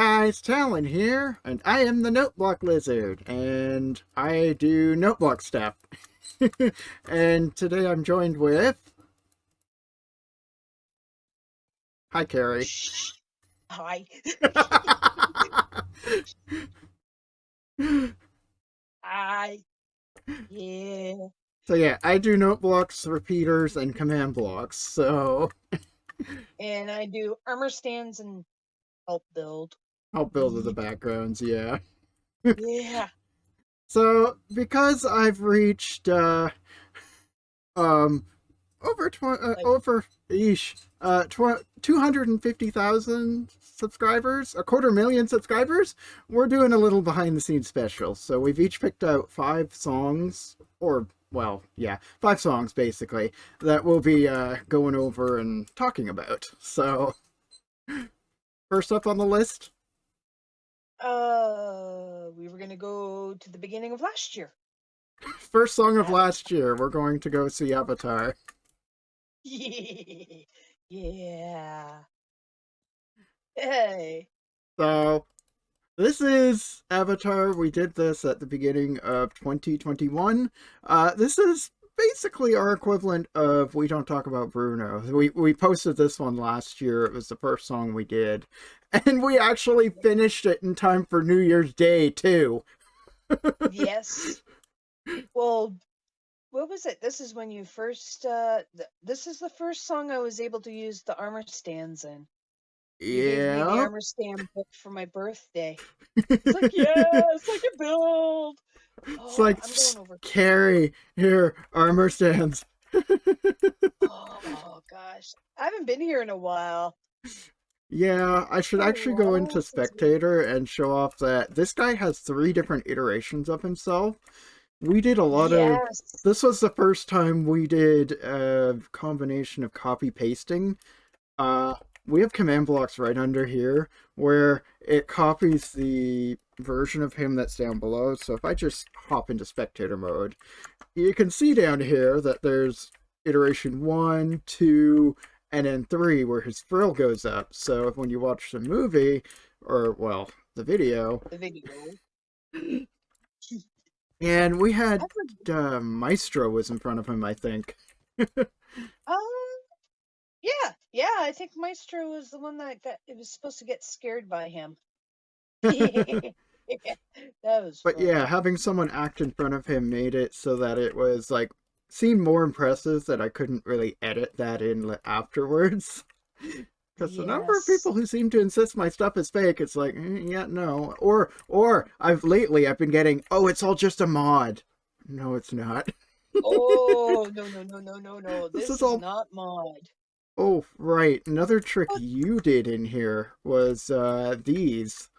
guys, Talon here, and I am the Noteblock Lizard, and I do Noteblock stuff. And today I'm joined with... Hi, Keri. Shh. Hi. Hi. Yeah. So yeah, I do Noteblocks, repeaters, and command blocks, so And I do armor stands and help build. I'll build the backgrounds, yeah. Yeah. So, because I've reached, um, over Like, over 250,000 subscribers, a 250,000 subscribers. We're doing a little behind the scenes special. So we've each picked out 5 songs, or well, yeah, 5 songs basically that we'll be going over and talking about. So first up on the list, we were gonna go to the beginning of last year. first song of Yeah. last year, we're going to go see Avatar. Yeah. Hey. So this is Avatar. We did this at the beginning of 2021. This is basically our equivalent of We Don't Talk About Bruno. We posted this one last year. It was the first song we did. And we actually finished it in time for New Year's Day, too. Yes. Well, what was it? This is when you first this is the first song I was able to use the armor stands in. You gave me the Yeah. armor stand book for my birthday. It's like, yes, I can build. It's Oh, like, I'm going over. carry here, armor stands. Oh gosh, I haven't been here in a while. Yeah, I should actually go into Spectator and show off that this guy has 3 different iterations of himself. We did a lot of... Yes. This was the first time we did a combination of copy pasting. We have command blocks right under here where it copies the version of him that's down below. So if I just hop into spectator mode, you can see down here that there's iteration 1, 2, and then 3 where his frill goes up. So when you watch the movie, or well, the video, and we had Maestro was in front of him, I think. Yeah, I think Maestro was the one that it was supposed to get scared by him. That was But fun. yeah, having someone act in front of him made it so that it was like seemed more impressive that I couldn't really edit that in afterwards. Because the number of people who seem to insist my stuff is fake, it's like, yeah, no. Or I've been getting, oh, it's all just a mod. No, it's not. Oh, no. This is all not mod. Oh, right. Another trick you did in here was these.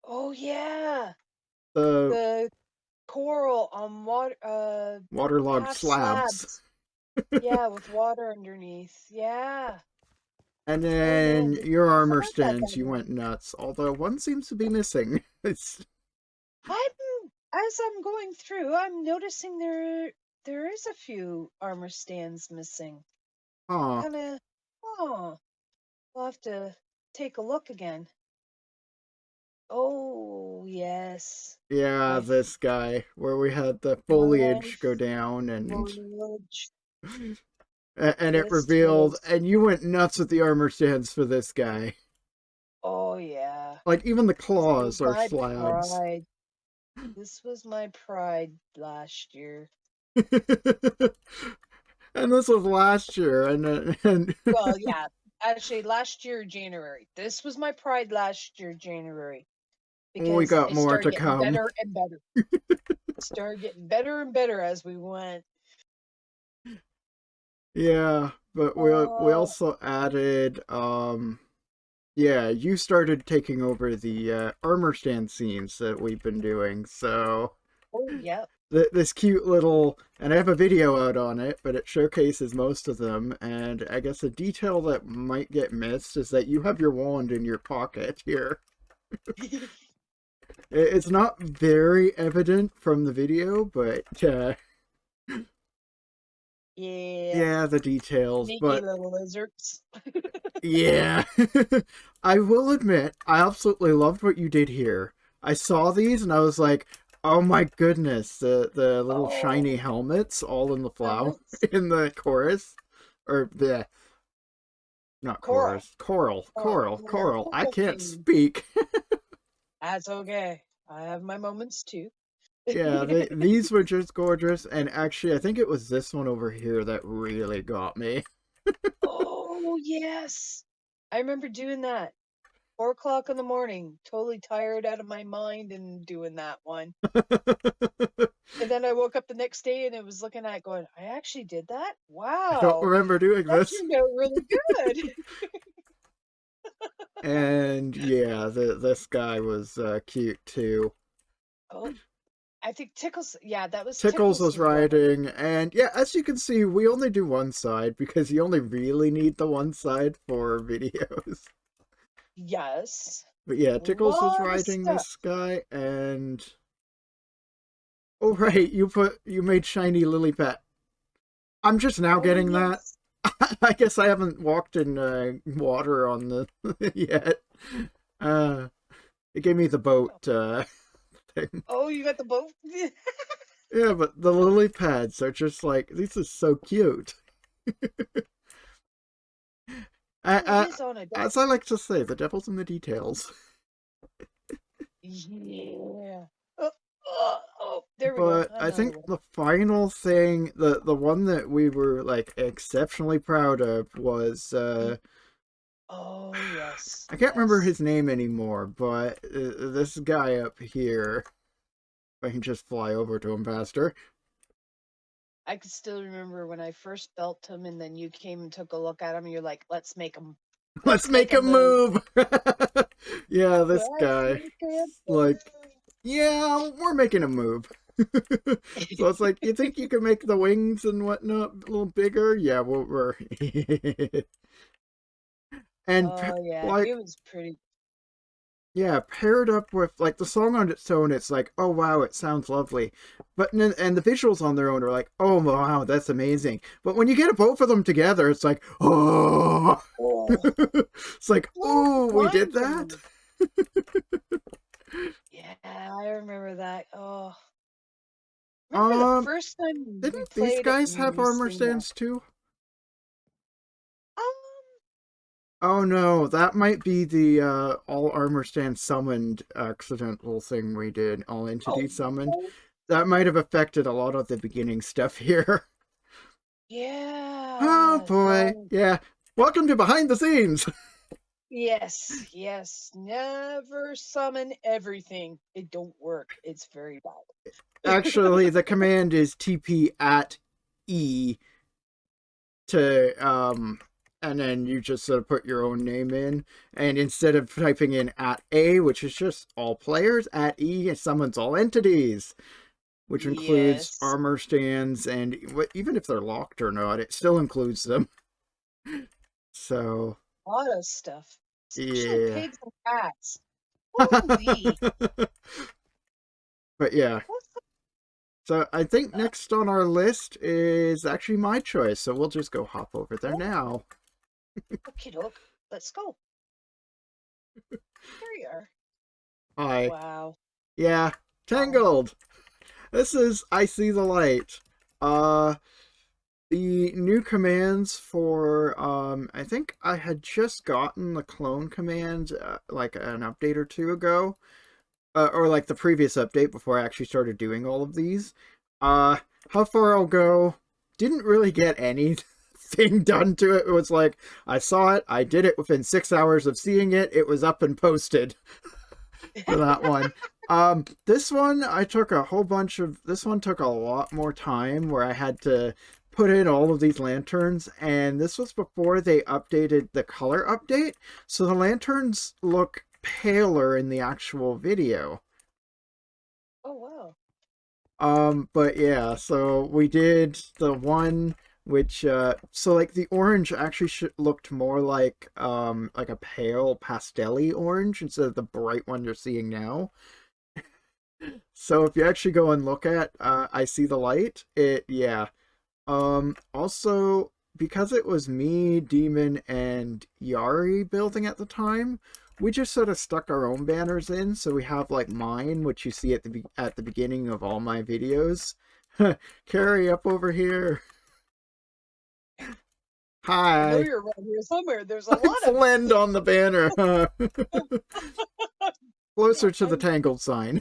Oh yeah. The The coral on waterlogged slabs. Yeah, with water underneath. Yeah. And Oh then man, your I armor forgot that stands, you went nuts. Although one seems to be missing. It's... as I'm going through, I'm noticing there is a few armor stands missing. Aw. Kinda, oh, we'll have to take a look again. Oh, yes. Yeah, My this guy, where we had the foliage go life down foliage. and it This revealed, was, and you went nuts with the armor stands for this guy. oh yeah. Like, even the This claws was are my slabs. pride. This was my pride last year. And this was last year, and Well, yeah, actually last year, January. This was my pride last year, January. we Because got it more started to getting come. better and better. It started getting better and better as we went. Yeah, but we Oh, also added yeah, you started taking over the armor stand scenes that we've been doing. So oh, yep. this cute little, and I have a video out on it, but it showcases most of them. And I guess a detail that might get missed is that you have your wand in your pocket here. It's not very evident from the video, but Yeah. Yeah, the details, Sneaky but little lizards. yeah. I will admit, I absolutely loved what you did here. I saw these and I was like, oh my goodness, the little shiny Oh, helmets all in the flower helmets. in the chorus. Or the not Coral. chorus. Coral. Oh, the Coral. I coral can't theme. speak. That's okay. I have my moments too. Yeah, these were just gorgeous, and actually I think it was this one over here that really got me. Oh, yes. I remember doing that. 4 o'clock in the morning, totally tired out of my mind and doing that one. And then I woke up the next day and it was looking at it going, I actually did that? I don't Wow. remember doing That this. turned out really good. And yeah, this guy was cute too. Oh, I think Tickles, yeah, that was Tickles Tickles was was riding. riding, and yeah, as you can see, we only do one side because you only really need the one side for videos. Yes. But yeah, A Tickles was lot of riding stuff. this guy, and oh right, you made shiny lily pad. I'm just now Oh, getting that. yes. I guess I haven't walked in water on the yet. Uh, it gave me the boat thing. Oh, you got the boat? Yeah, but the lily pads are just like this is so cute. Oh, he I, is on a as I like to say, the devil's in the details. yeah. There we go. But I Another think one. the final thing, the one that we were like exceptionally proud of was Mm. Oh, yes. I can't remember Yes. his name anymore, but this guy up here, if I can just fly over to him faster. I can still remember when I first felt him and then you came and took a look at him and you're like, let's make him. Let's Let's make make a him move. move. Yeah, this Let's guy, make him like, yeah, we're making a move. So it's like, you think you can make the wings and whatnot a little bigger? Yeah, well, we're and Oh, yeah. He like, was pretty. yeah, paired up with like the song on its own, it's like, oh wow, it sounds lovely. But and the visuals on their own are like, oh wow, that's amazing. But when you get both of them together, it's like, oh, Oh, it's like, blows oh, the we did mind from that. me. Yeah, I remember that. Oh, remember the Um, first time we didn't these played it guys and you have were armor saying that? stands too? Um, Oh no, that might be the all armor stand summoned accidental thing we did, all entity oh, summoned. no. That might have affected a lot of the beginning stuff here. Oh Yeah, boy. no. Yeah. Welcome to behind the scenes. Yes, yes. Never summon everything. It don't work. It's very bad. Actually, the command is TP at E to and then you just sort of put your own name in, and instead of typing in at A, which is just all players, at E it summons all entities, which includes Yes. armor stands, and even if they're locked or not, it still includes them. So A lot of stuff. Especially yeah. pigs and cats. Holy. But yeah, What's so I think the next on our list is actually my choice, so we'll just go hop over there oh, now. okie doke. Let's go. Here we are. Hi. Wow. Yeah, Oh. Tangled. This is I See the Light. Uh the new commands for I think I had just gotten the clone command like an update or two ago. Or like the previous update before I actually started doing all of these. Uh, how far I'll go, didn't really get anything done to it. It was like, I saw it, I did it within 6 hours of seeing it, it was up and posted for that one. This one, I took a whole bunch of, this one took a lot more time where I had to put in all of these lanterns, and this was before they updated the color update, so the lanterns look paler in the actual video. Oh wow. But yeah, so we did the one which so like the orange actually looked more like a pale pastelly orange instead of the bright one you're seeing now. So if you actually go and look at I See the Light, it yeah, Also, because it was me, Demon, and Yari building at the time, we just sort of stuck our own banners in. So we have like mine, which you see at the beginning of all my videos. Keri up over here. I know Hi. you're around here somewhere. There's a I lot of blend on the banner. Closer to the I'm Tangled sign.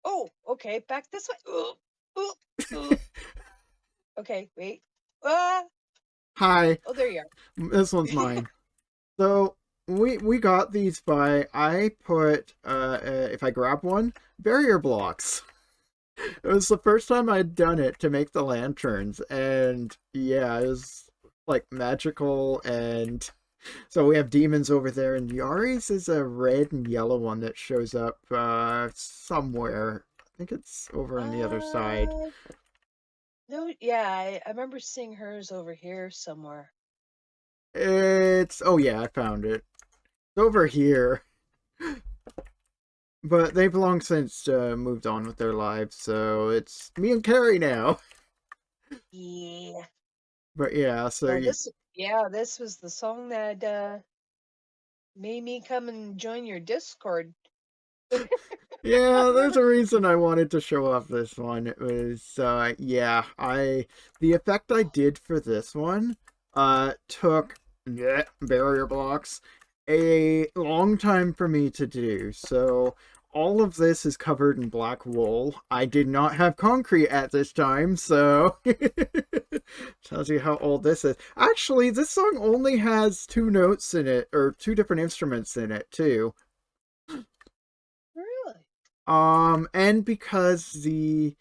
oh, okay, back this way. Ooh, ooh. Okay, wait. Ah, Hi. oh, there you This one's are. mine. So we got these by I put if I grab one, barrier blocks. It was the first time I'd done it to make the lanterns, and yeah, it was like magical. And so we have demons over there, and Yari's is a red and yellow one that shows up somewhere. I think it's over on the other side. uh, no, yeah, I remember seeing hers over here somewhere. It's oh yeah, I found it. It's over here. But they've long since moved on with their lives, so it's me and Keri now. Yeah. But yeah, so No, this was the song that made me come and join your Discord. yeah, there's a reason I wanted to show off this one. It was yeah, I the effect I did for this one took barrier blocks a long time for me to do. So all of this is covered in black wool. I did not have concrete at this time, so tells you how old this is. Actually, this song only has two notes in it, or two different instruments in it too. Really? And because the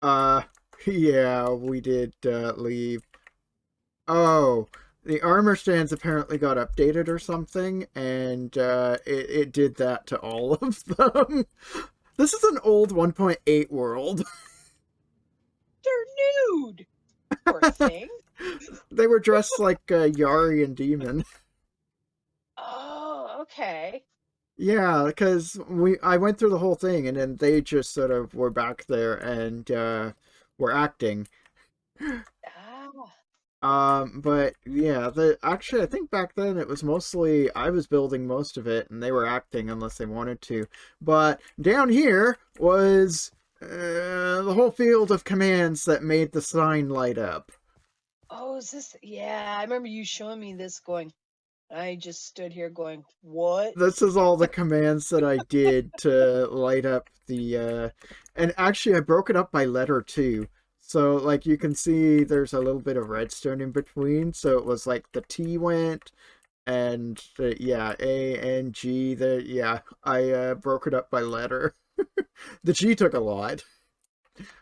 uh yeah, we did leave. Oh, the armor stands apparently got updated or something, and it did that to all of them. This is an old 1.8 world. They're nude. Poor thing. They were dressed like Yari and Demon. Oh, okay. Yeah, because I went through the whole thing, and then they just sort of were back there and were acting. Ah, But yeah, the actually I think back then it was mostly I was building most of it and they were acting unless they wanted to. But down here was the whole field of commands that made the sign light up. oh, is this? Yeah, I remember you showing me this going. I just stood here going, what? This is all the commands that I did to light up the and actually I broke it up by letter too. So like you can see there's a little bit of redstone in between. So it was like the T went and yeah, A and G. The yeah, I broke it up by letter. The G took a lot,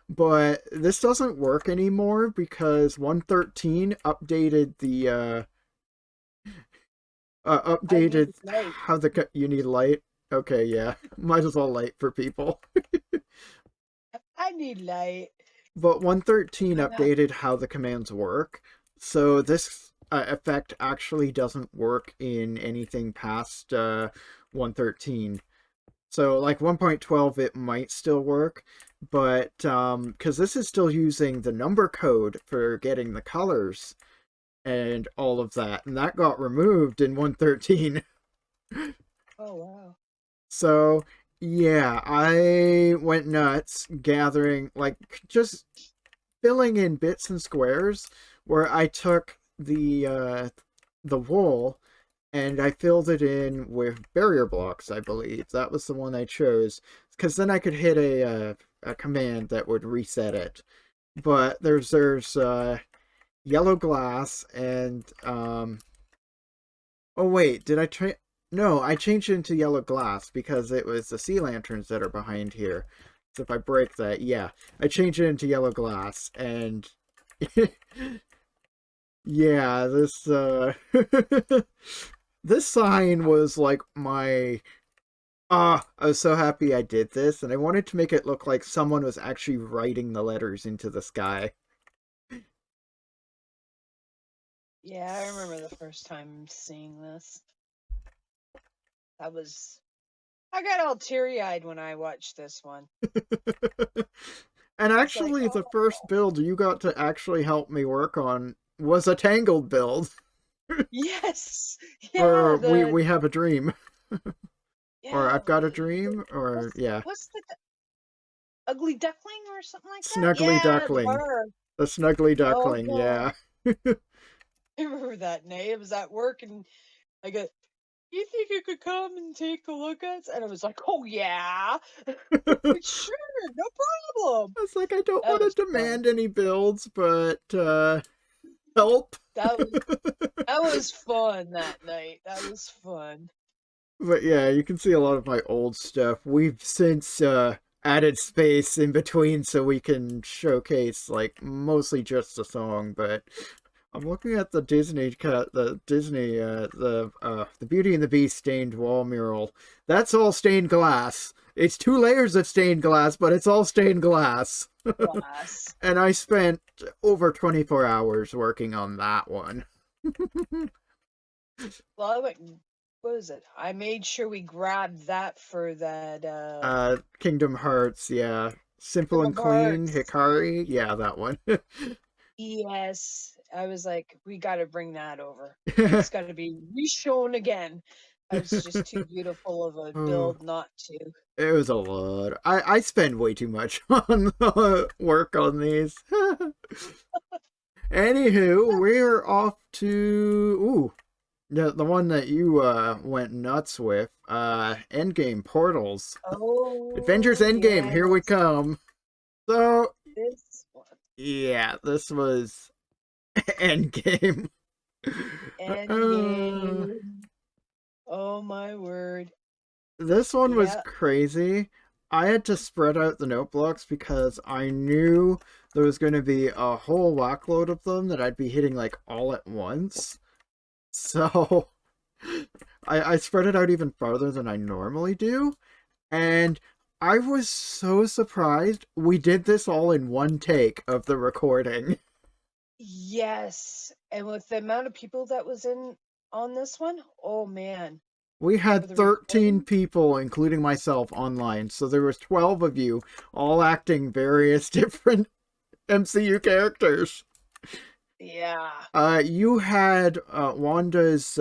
but this doesn't work anymore because 113 updated the I need updated light. how the you need light. Okay, yeah, might as well light for people. I need light. But 113 Ah, updated how the commands work, so this effect actually doesn't work in anything past 113. So like 1.12 it might still work, but because this is still using the number code for getting the colors and all of that, and that got removed in 113. oh wow. So yeah, I went nuts gathering like just filling in bits and squares where I took the wool and I filled it in with barrier blocks, I believe. That was the one I chose because then I could hit a command that would reset it. But there's yellow glass and oh wait, did I try no, I changed it into yellow glass because it was the sea lanterns that are behind here. So if I break that, yeah, I changed it into yellow glass and yeah, this this sign was like my I was so happy I did this, and I wanted to make it look like someone was actually writing the letters into the sky. Yeah, I remember the first time seeing this. I was I got all teary eyed when I watched this one. And I was like, actually, the oh, first build you got to actually help me work on was a Tangled build. yes, yeah, Or we have a dream. Or yeah. I've got a dream. Or yeah, What's the ugly duckling or something like that? Snuggly Yeah, the Duckling. bar. The Snuggly Oh Duckling. god, Yeah. I remember that name. It was at work, and I go, "You think you could come and take a look at us?" And I was like, "Oh yeah, sure, no problem." I was like, I don't That want was to fun. demand any builds, but help. That was that was fun that night. That was fun. But yeah, you can see a lot of my old stuff. We've since added space in between so we can showcase like mostly just a song, but I'm looking at the Disney cut, the Disney, the Beauty and the Beast stained wall mural. That's all stained glass. It's 2 layers of stained glass, but it's all stained glass. Glass. And I spent over 24 hours working on that one. Well, I went. What was it? I made sure we grabbed that for that. Kingdom Hearts, yeah. Simple and Kingdom Clean, Hearts. Hikari, yeah, that one. Yes, I was like, we got to bring that over. It's got to be reshown again. I was just too beautiful of a Oh, build not to. it was a lot. I spend way too much on work on these. Anywho, we're off to the one that you went nuts with. Endgame Portals. Avengers Oh, Endgame, here we yes, come. So this one. yeah, this was Endgame. Uh, Endgame. Oh my word. this one was Yeah. crazy. I had to spread out the note blocks because I knew there was going to be a whole whackload of them that I'd be hitting like all at once. So I spread it out even farther than I normally do. And I was so surprised we did this all in one take of the recording. Yes. And with the amount of people that was in on this one, oh man, We for had the 13 recording. people, including myself, online. So there was 12 of you, all acting various different MCU characters. Yeah. You had Wanda's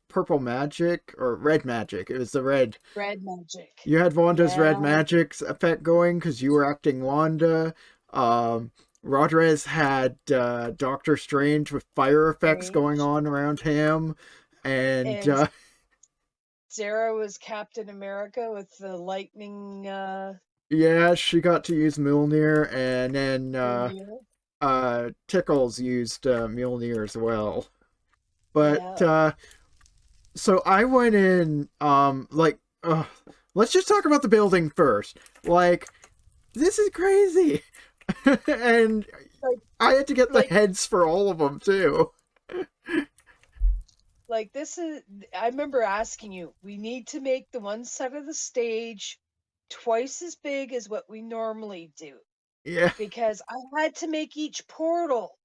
purple magic, or red magic. It was the red. Red magic. You had Wanda's red Yeah. magic effect going because you were acting Wanda. Um, Rodriguez had Doctor Strange with fire effects going Strange. on around him. And And Sarah was Captain America with the lightning yeah, she got to use Mjolnir, and then Mjolnir. Tickles used Mjolnir as well. But Yeah. so I went in like let's just talk about the building first. Like this is crazy. And Like I had to get the like heads for all of them too. like this is I remember asking you, we need to make the one side of the stage twice as big as what we normally do Yeah. because I had to make each portal.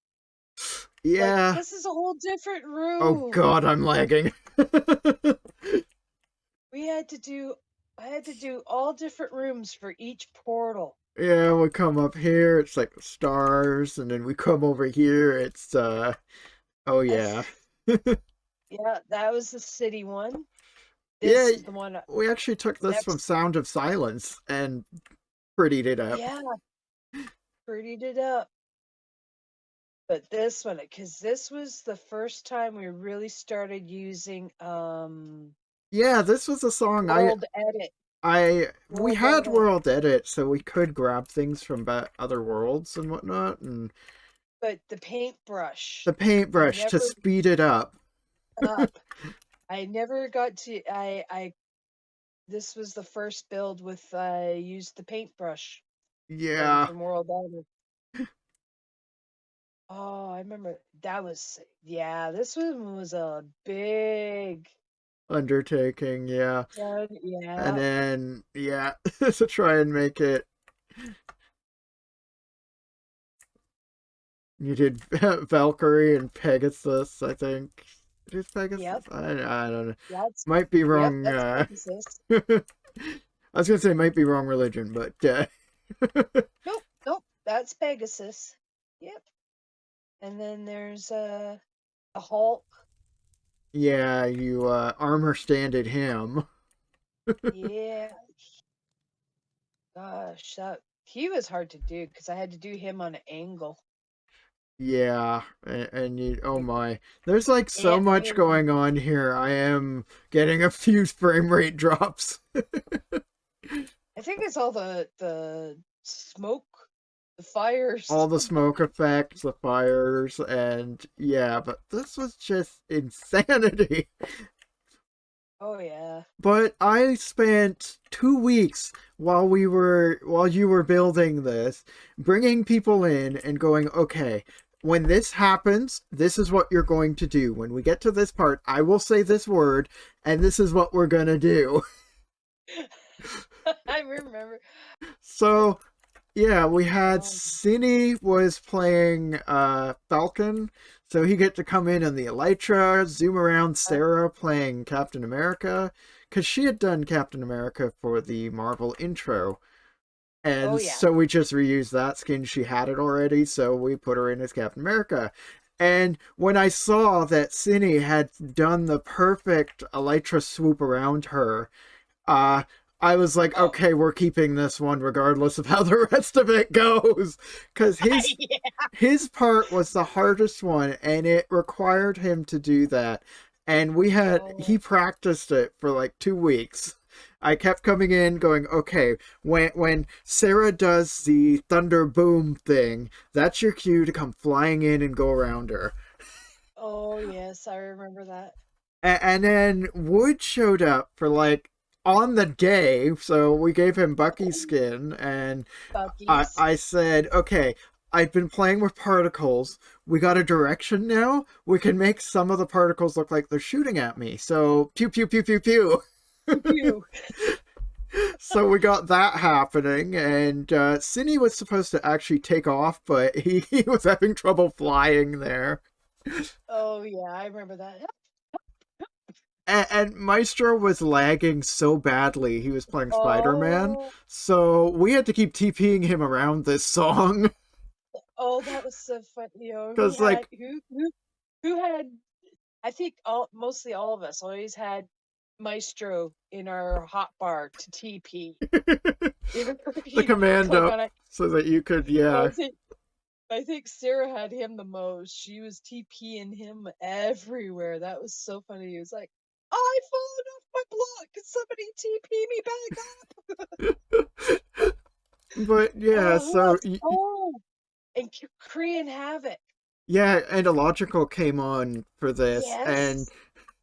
Like Yeah. this is a whole different Oh room. god, I'm lagging. We had to do I had to do all different rooms for each portal. Yeah, we come up here, it's like the stars, and then we come over here, it's oh yeah. Yeah, that was the city one. Yeah, This is the one we actually took this from next. Sound of Silence and prettied it up. Yeah, prettied it up. But this one, because this was the first time we really started using Yeah, this was a song world edit. we World had edit. world edit, so we could grab things from other worlds and whatnot, and But the paintbrush, the I paintbrush to never speed it up. up. I never got to I this was the first build with I used the paintbrush Yeah, from World Edit. Oh, I remember that was yeah, this one was a big undertaking, yeah. And yeah. then, yeah, to try and make it. You did Valkyrie and Pegasus, I think. Is Pegasus? Yep. I don't know. That's Might be yep, wrong. that's Pegasus. I was gonna say might be wrong religion, but Nope, nope. that's Pegasus. Yep. And then there's a Hulk. Yeah, you armor standed him. Yeah. Gosh, that he was hard to do because I had to do him on an angle. Yeah, and you, oh my, there's like so Aunt much Mayling. going on here. I am getting a few frame rate drops. I think it's all the smoke, the fires. All the smoke effects, the fires, and yeah, but this was just insanity. Oh yeah. But I spent 2 weeks while you were building this, bringing people in and going, okay, when this happens, this is what you're going to do. When we get to this part, I will say this word, and this is what we're gonna do. I remember. So yeah, we had Um, Cine was playing Falcon, so he get to come in the Elytra, zoom around Sarah playing Captain America, because she had done Captain America for the Marvel intro. oh And yeah. so we just reused that skin. She had it already, so we put her in as Captain America. And when I saw that Cine had done the perfect Elytra swoop around her, uh, I was like, Oh okay, we're keeping this one regardless of how the rest of it goes. Because yeah. his part was the hardest one, and it required him to do that. And he Oh, practiced it for like 2 weeks. I kept coming in going, okay, when Sarah does the thunder boom thing, that's your cue to come flying in and go around her. oh yes, I remember that. And then Wood showed up for like on the day, so we gave him Bucky's skin, and Bucky's. I said, okay, I've been playing with particles. We got a direction now. We can make some of the particles look like they're shooting at me. So pew pew pew pew pew. Pew pew. So we got that happening, and Cine was supposed to actually take off, but he was having trouble flying there. Oh yeah, I remember that. And Maestro was lagging so badly. He was playing Spider-Man, Oh, so we had to keep TPing him around this song. oh, that was so funny. You know, he Because, had like, who had I think mostly all of us always had Maestro in our hot bar to TP. Even the you command click up on it. so that you could, Well, yeah. I think Sarah had him the most. She was TPing him everywhere. That was so funny. He was like, "I fallen off my block. Can somebody TP me back up?" But, yeah, Oh, who so, else? Oh, and Korean Havoc. yeah, and Illogical came on for this, and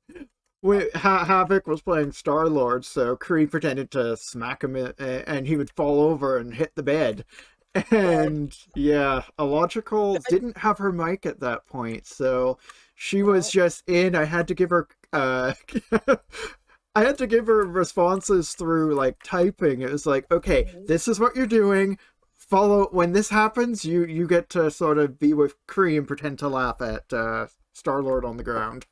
Yes. Oh, Havoc was playing Star Lord, so Kree pretended to smack him, and he would fall over and hit the bed. bed. And yeah, Illogical I, didn't have her mic at that point, so she was no. just in. I had to give her I had to give her responses through like typing. It was like, okay, this is what you're doing. Follow when this happens, you get to sort of be with Kree and pretend to laugh at Star Lord on the ground.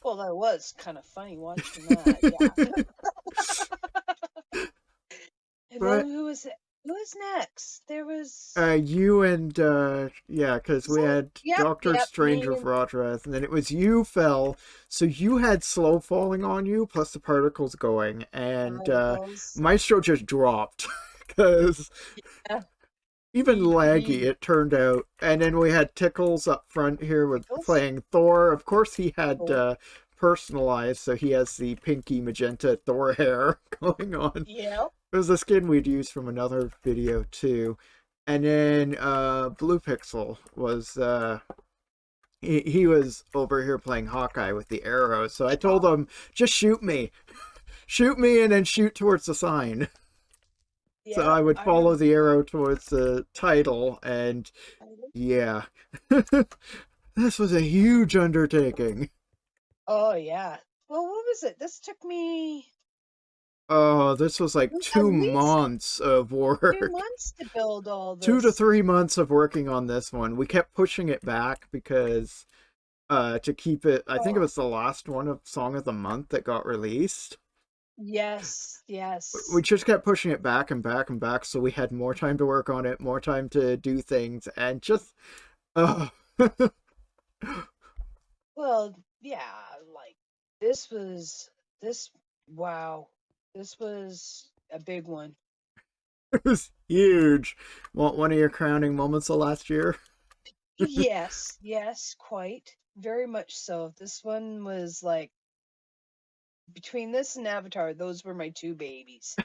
Well, that was kind of funny watching that. Yeah. And then But who was it? Who was next? There was. you and yeah, because Was we that? had Yep, Doctor yep. Strange Me with and Rodreth, and then it was you fell, so you had slow falling on you plus the particles going, and Miles. Maestro just dropped because Yeah. even laggy TP. it turned out. And then we had Tickles up front here with Tickles. playing Thor. Of course, he had Oh, personalized, so he has the pinky magenta Thor hair going on. yeah. It was a skin we'd used from another video too. And then Blue Pixel was he was over here playing Hawkeye with the arrows. So I told him, just shoot me. Shoot me and then shoot towards the sign. So Yeah, I would I follow remember. the arrow towards the title, and yeah. This was a huge undertaking. Oh yeah. Well, what was it? This took me Oh, this was like at two least months of 2 work. months to build all 2 to this. 3 months of working on this one. We kept pushing it back because to keep it, I think it Oh, was the last one of Song of the Month that got released. Yes, We yes. just kept pushing it back and back and back, so we had more time to work on it, more time to do things, and just uh Well, yeah, like this was this wow. This was a big one. it was huge. One of your crowning moments of last year? Yes, yes, quite. Very much so. This one was like between this and Avatar, those were my two babies.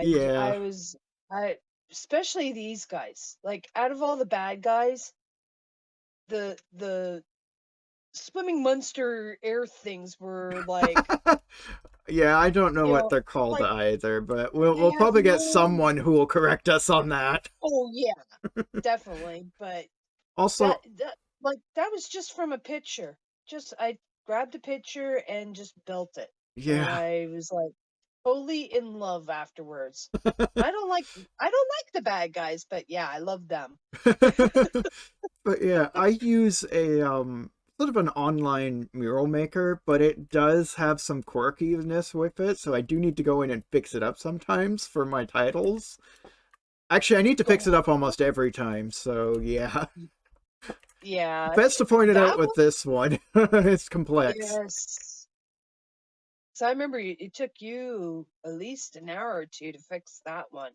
Yeah. I was I especially these guys. Like out of all the bad guys, the swimming monster air things were like, Yeah, I don't know you what know, they're called like either, but we'll they have probably get no. someone who will correct us on that. Oh yeah, definitely. But that Also, that like that was just from a picture. Just I grabbed a picture and just built it, and yeah. I was like totally in love afterwards. I don't like the bad guys, but yeah, I love them. But yeah, I use a sort of an online mural maker, but it does have some quirkiness with it, so I do need to go in and fix it up sometimes for my titles. Actually, I need to fix it Go up almost every time, so yeah. yeah, Best to point it out that with one. this one. It's complex. Yes. So I remember it took you at least an hour or two to fix that one.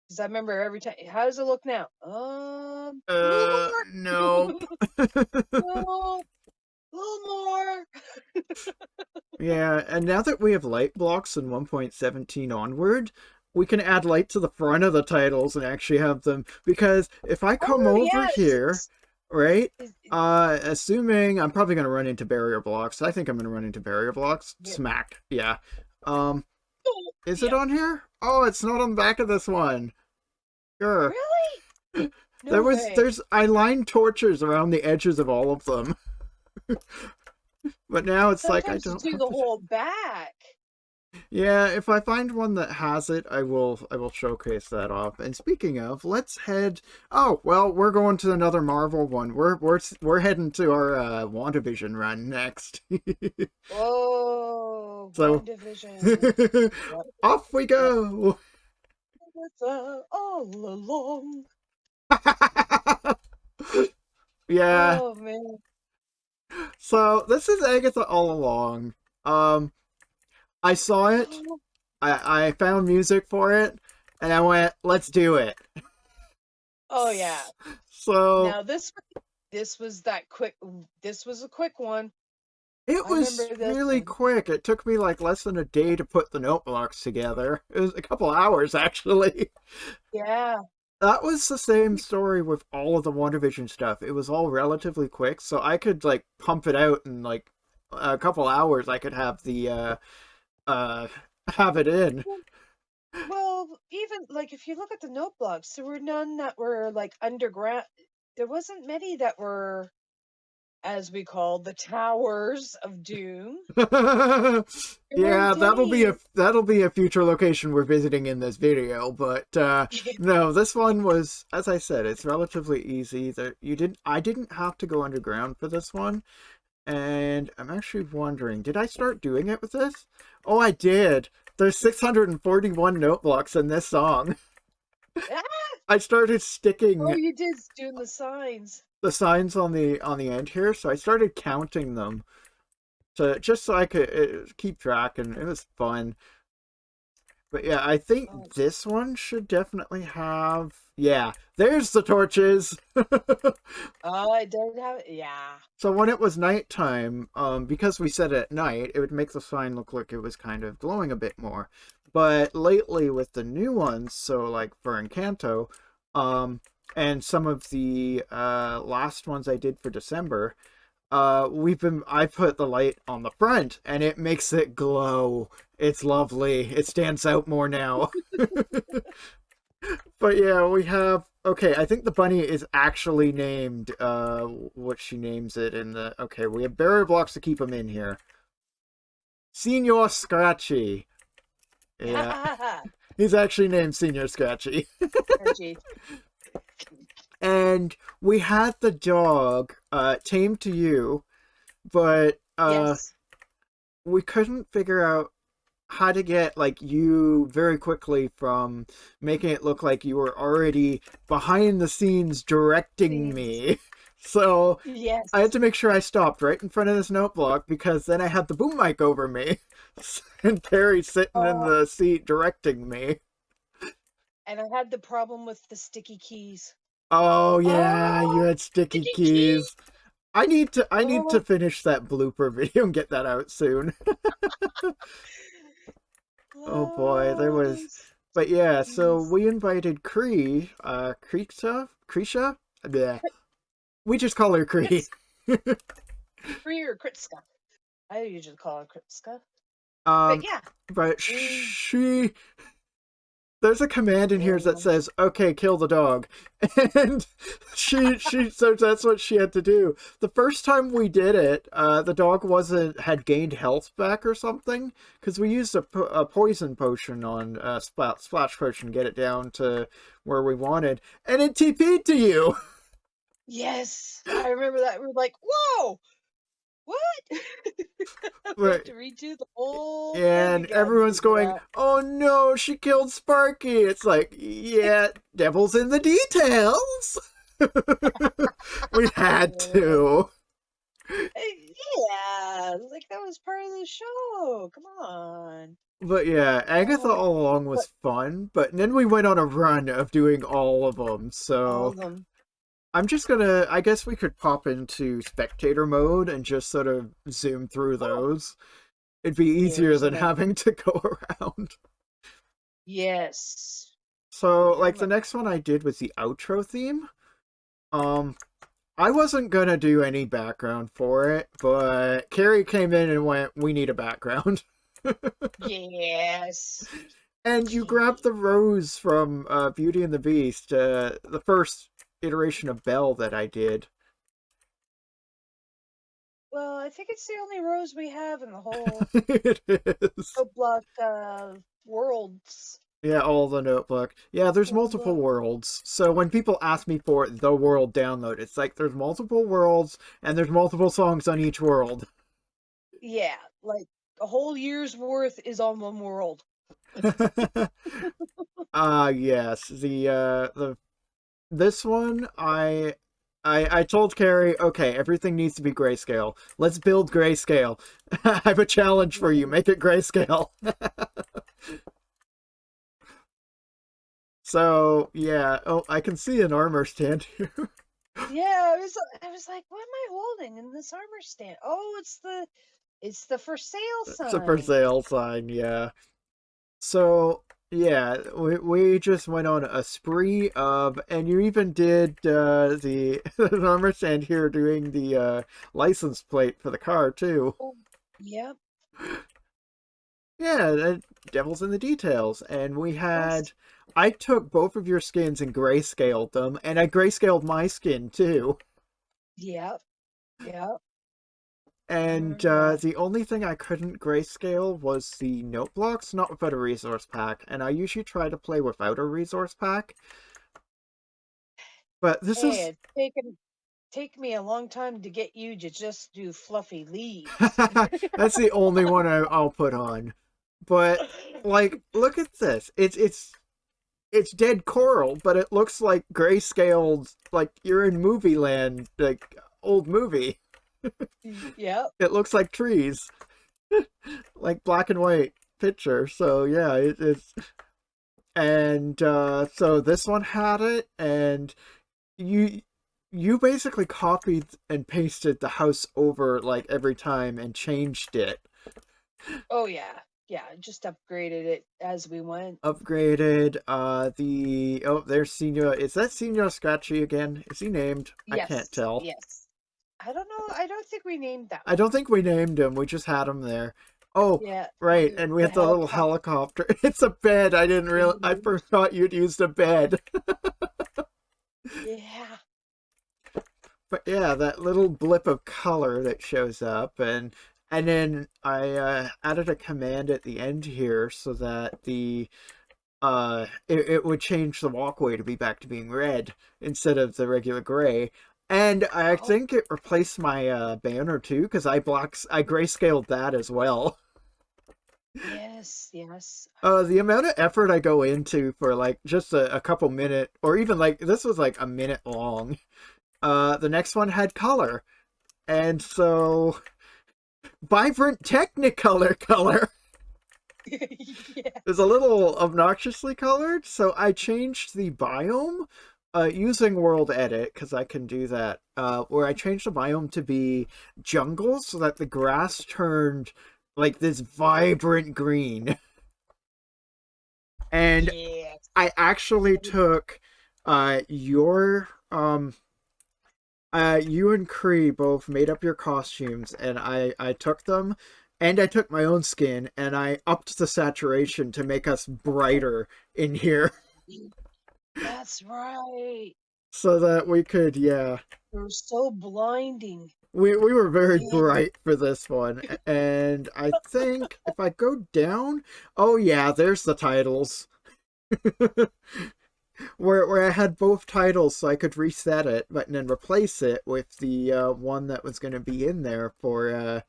Because I remember every time. How does it look now? A little more. Nope. No, a little more. Yeah, and now that we have light blocks in 1.17 onward, we can add light to the front of the titles and actually have them. Because if I come Oh over yeah, here, right, it's, assuming I'm probably going to run into barrier blocks. I think I'm going to run into barrier blocks. yeah. Smack. Yeah. Um, Oh, is it yeah. on here? Oh, it's not on the back of this one. Sure. Really? No way. I lined torches around the edges of all of them. But now it's like I Sometimes you don't do have the to. whole back. Yeah, if I find one that has it, I will showcase that off. And speaking of, let's head. Oh well, we're going to another Marvel one. We're heading to our WandaVision run next. Oh, So WandaVision. What off we what go. was all along? Yeah. Oh man. So this is Agatha all along. Um, I saw it. I found music for it, and I went, let's do it. Oh yeah. So Now this was that quick. This was a quick one. it I was remember this really one. quick. It took me like less than a day to put the note blocks together. It was a couple hours actually. Yeah. That was the same story with all of the WandaVision stuff. It was all relatively quick, so I could like pump it out in like a couple hours. I could have the uh have it in. Well, even like if you look at the note blocks, there were none that were like underground. There wasn't many that were, as we call, the towers of doom. There Yeah, weren't any. that'll be a future location we're visiting in this video, but no, this one was, as I said, it's relatively easy. That you didn't I didn't have to go underground for this one, and I'm actually wondering, did I start doing it with this? Oh, I did. There's 641 note blocks in this song. Ah! I started Oh, sticking you did doing the signs. the signs on the end here, so I started counting them to just so I could keep track, and it was fun. But yeah, I Oh, think this one should definitely have. Yeah, there's the torches. oh, I did have it. Yeah. So when it was nighttime, because we set it at night, it would make the sign look like it was kind of glowing a bit more. But lately with the new ones, so like for Encanto, and some of the last ones I did for December, I put the light on the front and it makes it glow. It's lovely. It stands out more now. But yeah, we have okay, I think the bunny is actually named what she names it in the okay, we have barrier blocks to keep him in here. Senior Scratchy. Yeah. He's actually named Senior Scratchy. Energy. And we had the dog tamed to you, but Yes. we couldn't figure out how to get like you very quickly from making it look like you were already behind the scenes directing Scenes. me. So I had Yes. to make sure I stopped right in front of this note block because then I had the boom mic over me and Terry sitting in Uh, the seat directing me. and I had the problem with the sticky keys. Oh yeah, you Oh, had sticky sticky keys. keys. I need to Oh, finish that blooper video and get that out soon. Oh boy, there oh, was, those but yeah, so keys. we invited Cree, Krisha? Yeah. We just call her Cree. Kritz, Free or Kritska. I usually call her Kritska. But Um, yeah, but we, there's a command in here that um, says, "Okay, kill the dog," and so that's what she had to do. The first time we did it, the dog wasn't had gained health back or something because we used a poison potion on splash potion, get it down to where we wanted, and it TP'd to you. yes, I remember that. We were like, whoa, what? We had But to redo the whole thing and again everyone's to get going, out. "Oh no, she killed Sparky." It's like, yeah, devil's in the details. We had Yeah, to. yeah, like that was part of the show. Come on. But yeah, Agatha Oh, all along but was fun, but then we went on a run of doing all of them. all So of them. I'm just gonna, I guess we could pop into spectator mode and just sort of zoom through Oh, those. It'd be easier here's than another. having to go around. Yes. So, Here, like, the next one I did was the outro theme. Um, I wasn't gonna do any background for it, but Carrie came in and went, "We need a background." yes. And you grabbed Key. the rose from Beauty and the Beast, the first iteration of Belle that I did. Well, I think it's the only rose we have in the whole It is. Noteblock worlds. Yeah, all the notebook. Yeah, there's multiple Notebook. worlds. So when people ask me for the world download, it's like there's multiple worlds and there's multiple songs on each world. Yeah, like a whole year's worth is on one world. Yes. The this one I told Carrie, okay, everything needs to be grayscale. Let's build grayscale. I have a challenge for you. Make it grayscale. So yeah. Oh, I can see an armor stand here. Yeah, I was like, what am I holding in this armor stand? Oh, it's the for sale It's a for sign. sale sign. Yeah. So yeah, we just went on a spree of, and you even did the an armor stand here doing the license plate for the car too. Oh, yep. Yeah, devil's in the details. And we Yes. had, I took both of your skins and grayscaled them, and I grayscaled my skin too. Yep. Yep. I And remember that. the only thing I couldn't grayscale was the note blocks, not without a resource pack. And I usually try to play without a resource pack. But this Hey, is it's take me a long time to get you to just do fluffy leaves. that's the only one I'll put on. But like, look at this. It's dead coral, but it looks like grayscaled, like you're in movie land, like old movie. Yep. It looks like trees, like black and white picture. So yeah, it's and so this one had it, and you you basically copied and pasted the house over like every time and changed it. Oh yeah. Yeah, just upgraded it as we went. Upgraded the oh there's Senior, is that Senior Scratchy again? Is he named? I can't Yes. tell. Yes. I don't know. I don't think we named that I one. don't think we named him. We just had him there. Oh, Yeah, right, and we the had the little helicopter. helicopter. It's a bed. I didn't real. I forgot you'd used a bed. Yeah. But yeah, that little blip of color that shows up, and then I added a command at the end here so that the it would change the walkway to be back to being red instead of the regular gray. And I Oh, think it replaced my banner too because I grayscaled that as well. Yes, yes. The amount of effort I go into for like just a couple minute, or even like this was like a minute long. The next one had color, and so vibrant Technicolor color Yeah. is a little obnoxiously colored. So I changed the biome using World Edit because I can do that. Where I changed the biome to be jungle so that the grass turned like this vibrant green. And Yes. I actually took your you and Kree both made up your costumes, and I took them, and I took my own skin, and I upped the saturation to make us brighter in here, That's right. so that we could, yeah, They're so blinding. we were very Yeah. bright for this one, and I think if I go down, oh yeah, there's the titles. Where I had both titles, so I could reset it, but then replace it with the one that was going to be in there for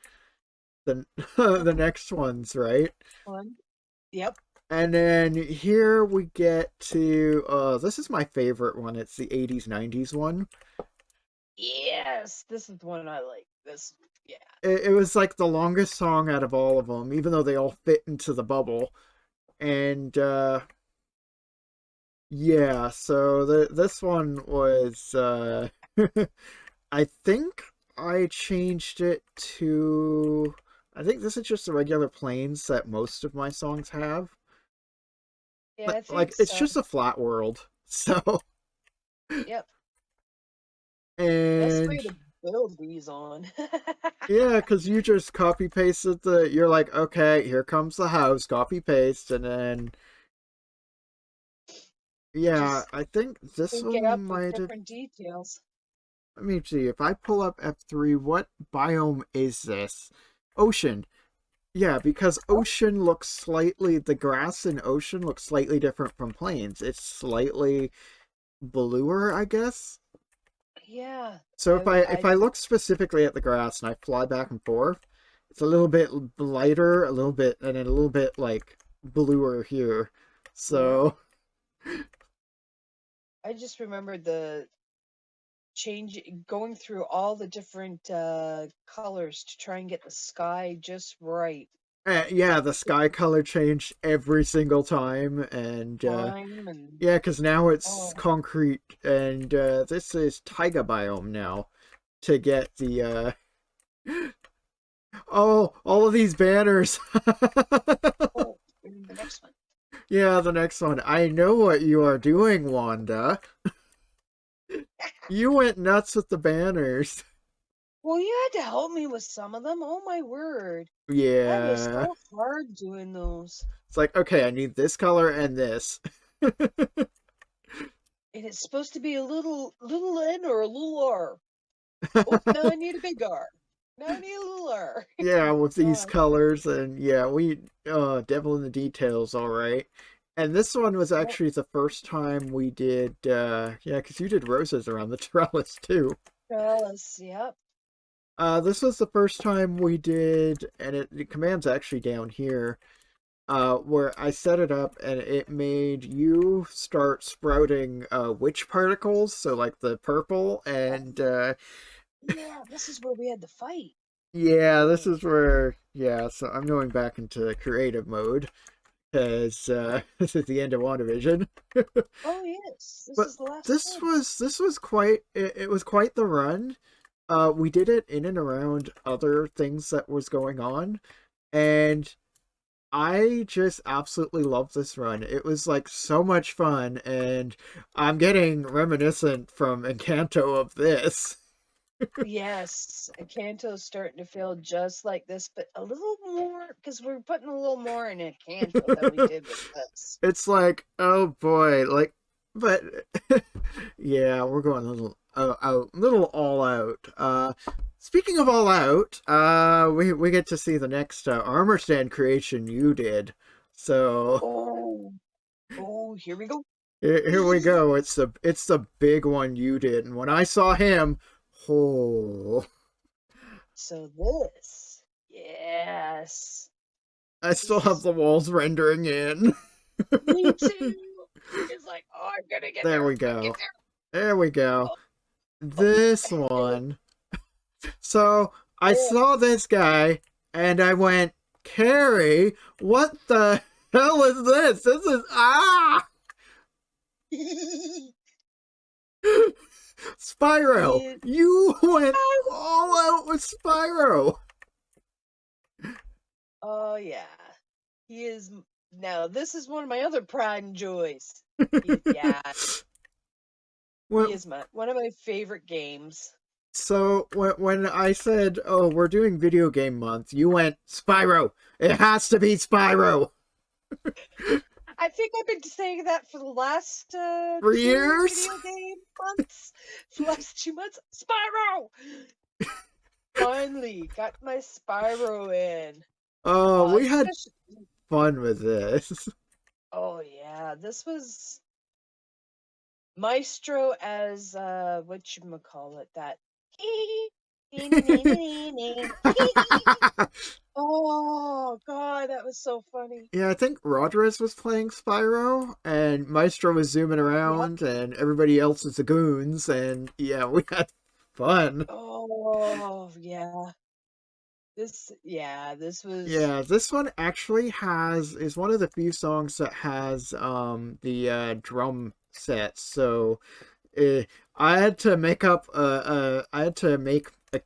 the the next ones, right? Fun. Yep. And then here we get to this is my favorite one. It's the 80s 90s one. Yes. This is the one I like. This. Yeah. It was like the longest song out of all of them, even though they all fit into the bubble. And yeah, so this one was I think I changed it to. I think this is just the regular planes that most of my songs have. Yeah, I think Like, it's so. just a flat world. So, Yep. Best way and to build these on. yeah, because you just copy pasted the. You're like, okay, here comes the house, copy paste, and then. Yeah, Just I think this sync it up one with might have. different details. Let me see. If I pull up F3, what biome is this? Ocean. Yeah, because Oh, ocean looks slightly, the grass in ocean looks slightly different from plains. It's slightly bluer, I guess. yeah. So if I I look specifically at the grass and I fly back and forth, it's a little bit lighter, a little bit, and then a little bit like bluer here. yeah. So I just remember the change going through all the different colors to try and get the sky just right. yeah, the sky color changed every single time, and Time and yeah, because now it's oh, concrete, and this is taiga biome now to get the oh, all of these banners. oh, the next one. Yeah, the next one. I know what you are doing, Wanda. You went nuts with the banners. Well, you had to help me with some of them. Oh my word. That was Yeah. so hard doing those. It's like, okay, I need this color and this. And it's supposed to be a little N or a little R. Oh, now I need a big R. Now I need a little R. Yeah, with these God. colors, and yeah, we devil in the details, all right. And this one was Yep. actually the first time we did yeah, because you did roses around the trellis too. Trellis. Yep. This was the first time we did, and the command's actually down here, where I set it up and it made you start sprouting witch particles, so like the purple, and Yeah, this is where we had the fight. yeah, this Yeah. is where, yeah, so I'm going back into creative mode because this is the end of WandaVision. Oh yes, this But is the last this one. was this was quite it was quite the run. We did it in and around other things that was going on, and I just absolutely love this run. It was like so much fun, and I'm getting reminiscent from Encanto of this. Yes, Encanto's starting to feel just like this, but a little more because we're putting a little more in Encanto than we did with this. It's like, oh boy, like, but yeah, we're going a little little all out. Speaking of all out, we get to see the next armor stand creation you did. So Oh, oh, here we go. here we go. It's the big one you did, and when I saw him, oh So this, yes. I still have the walls rendering in. Me too. It's like, oh, I'm gonna get There there. we I'm gonna get go. There we go. This there. one. So I Oh, saw this guy and I went, Keri, what the hell is this? This is Spyro. yeah. You went all out with Spyro. Oh yeah, he is. Now this is one of my other pride and joys. Yeah, he When, is one of my favorite games. so when I said, "Oh, we're doing video game month," you went Spyro. It has to be Spyro. I think I've been saying that for the last For two years. video game months. For the last 2 months, Spyro. Finally got my Spyro in. Oh, we had Especially, fun with this. oh yeah, this was Maestro as whatchamacallit that. Oh god, that was so funny. Yeah, I think Wondrous was playing Spyro, and Maestro was zooming Yep. around, and everybody else is the goons, and yeah, we had fun. Oh yeah. This was Yeah, this one actually is one of the few songs that has the drum set. So uh, I had to make a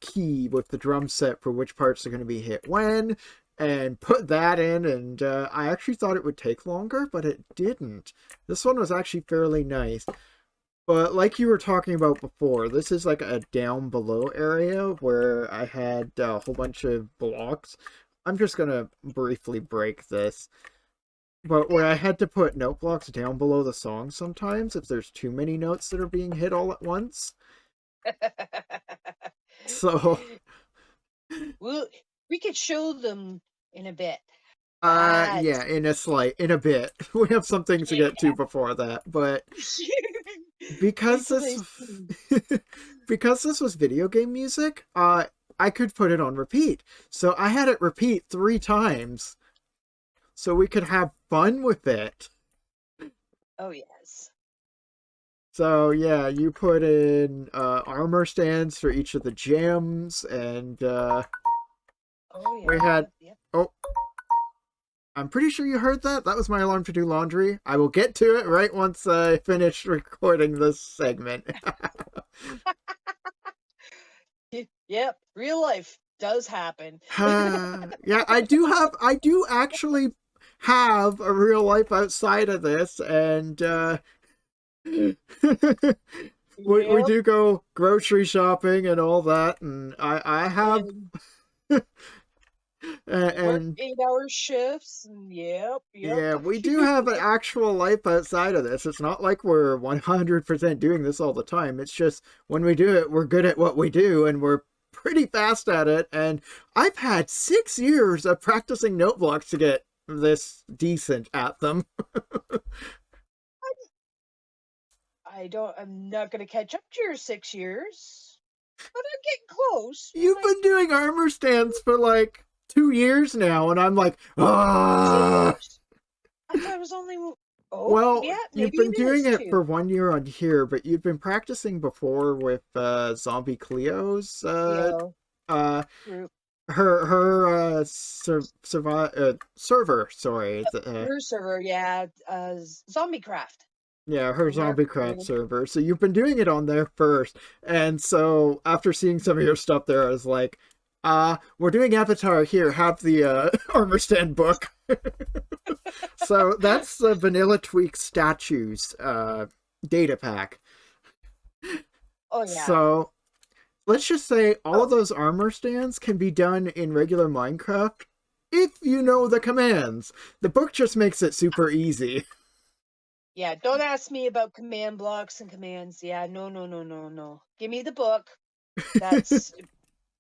key with the drum set for which parts are going to be hit when, and put that in. And I actually thought it would take longer, but it didn't. This one was actually fairly nice. But like you were talking about before, this is like a down below area where I had a whole bunch of blocks. I'm just gonna briefly break this. But where I had to put note blocks down below the song sometimes if there's too many notes that are being hit all at once. So, we'll, we could show them in a bit. But yeah, in a bit. We have some things to get to before that, but wait because till they this see. because this was video game music, I could put it on repeat. So I had it repeat 3 times so we could have fun with it. Oh yes. So yeah, you put in armor stands for each of the gems, and Oh we yeah. had. Yep. Oh, I'm pretty sure you heard that. That was my alarm to do laundry. I will get to it right once I finish recording this segment. Yep. Real life does happen. Yeah, I do actually have a real life outside of this, and we Yep. do go grocery shopping and all that, and I have And work and 8-hour shifts. And yep. Yep. yeah, we do have an actual life outside of this. It's not like we're 100% doing this all the time. It's just when we do it, we're good at what we do, and we're pretty fast at it. And I've had 6 years of practicing note blocks to get this decent at them. I'm not gonna catch up to your 6 years, but I'm getting close. You've Like been doing armor stands for like 2 years now, and I'm like, two ah. years. I thought it was only. Oh Well, yeah, you've maybe been it doing is it two. for 1 year on here, but you've been practicing before with Zombie Cleo's Leo uh group. server, sorry. Her server, yeah. Zombie Craft. Yeah, her And they're Zombie Craft creating. server. So you've been doing it on there first. And so after seeing some of your stuff there, I was like, we're doing Avatar here, have the armor stand book. So that's the Vanilla Tweak statues data pack. Oh yeah. So let's just say all of Oh those armor stands can be done in regular Minecraft if you know the commands. The book just makes it super easy. yeah. Don't ask me about command blocks and commands. Yeah. No. No. No. No. No. Give me the book. That's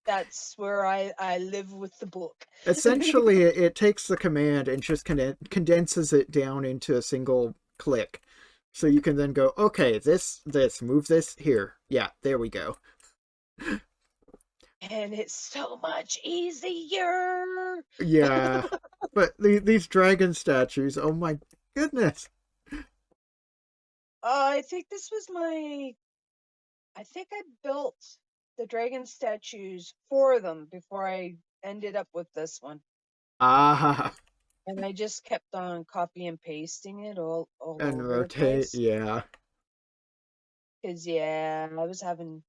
that's where I live with the book. Essentially, it takes the command and just condenses it down into a single click. So you can then go, okay, this, move this here. Yeah, there we go. and it's so much easier. Yeah. But these dragon statues, oh my goodness. I think this was my. I think I built the dragon statues for them before I ended up with this one. Ah, And I just kept on copy and pasting it all and over the rotate, place. yeah. Cause yeah, I was having.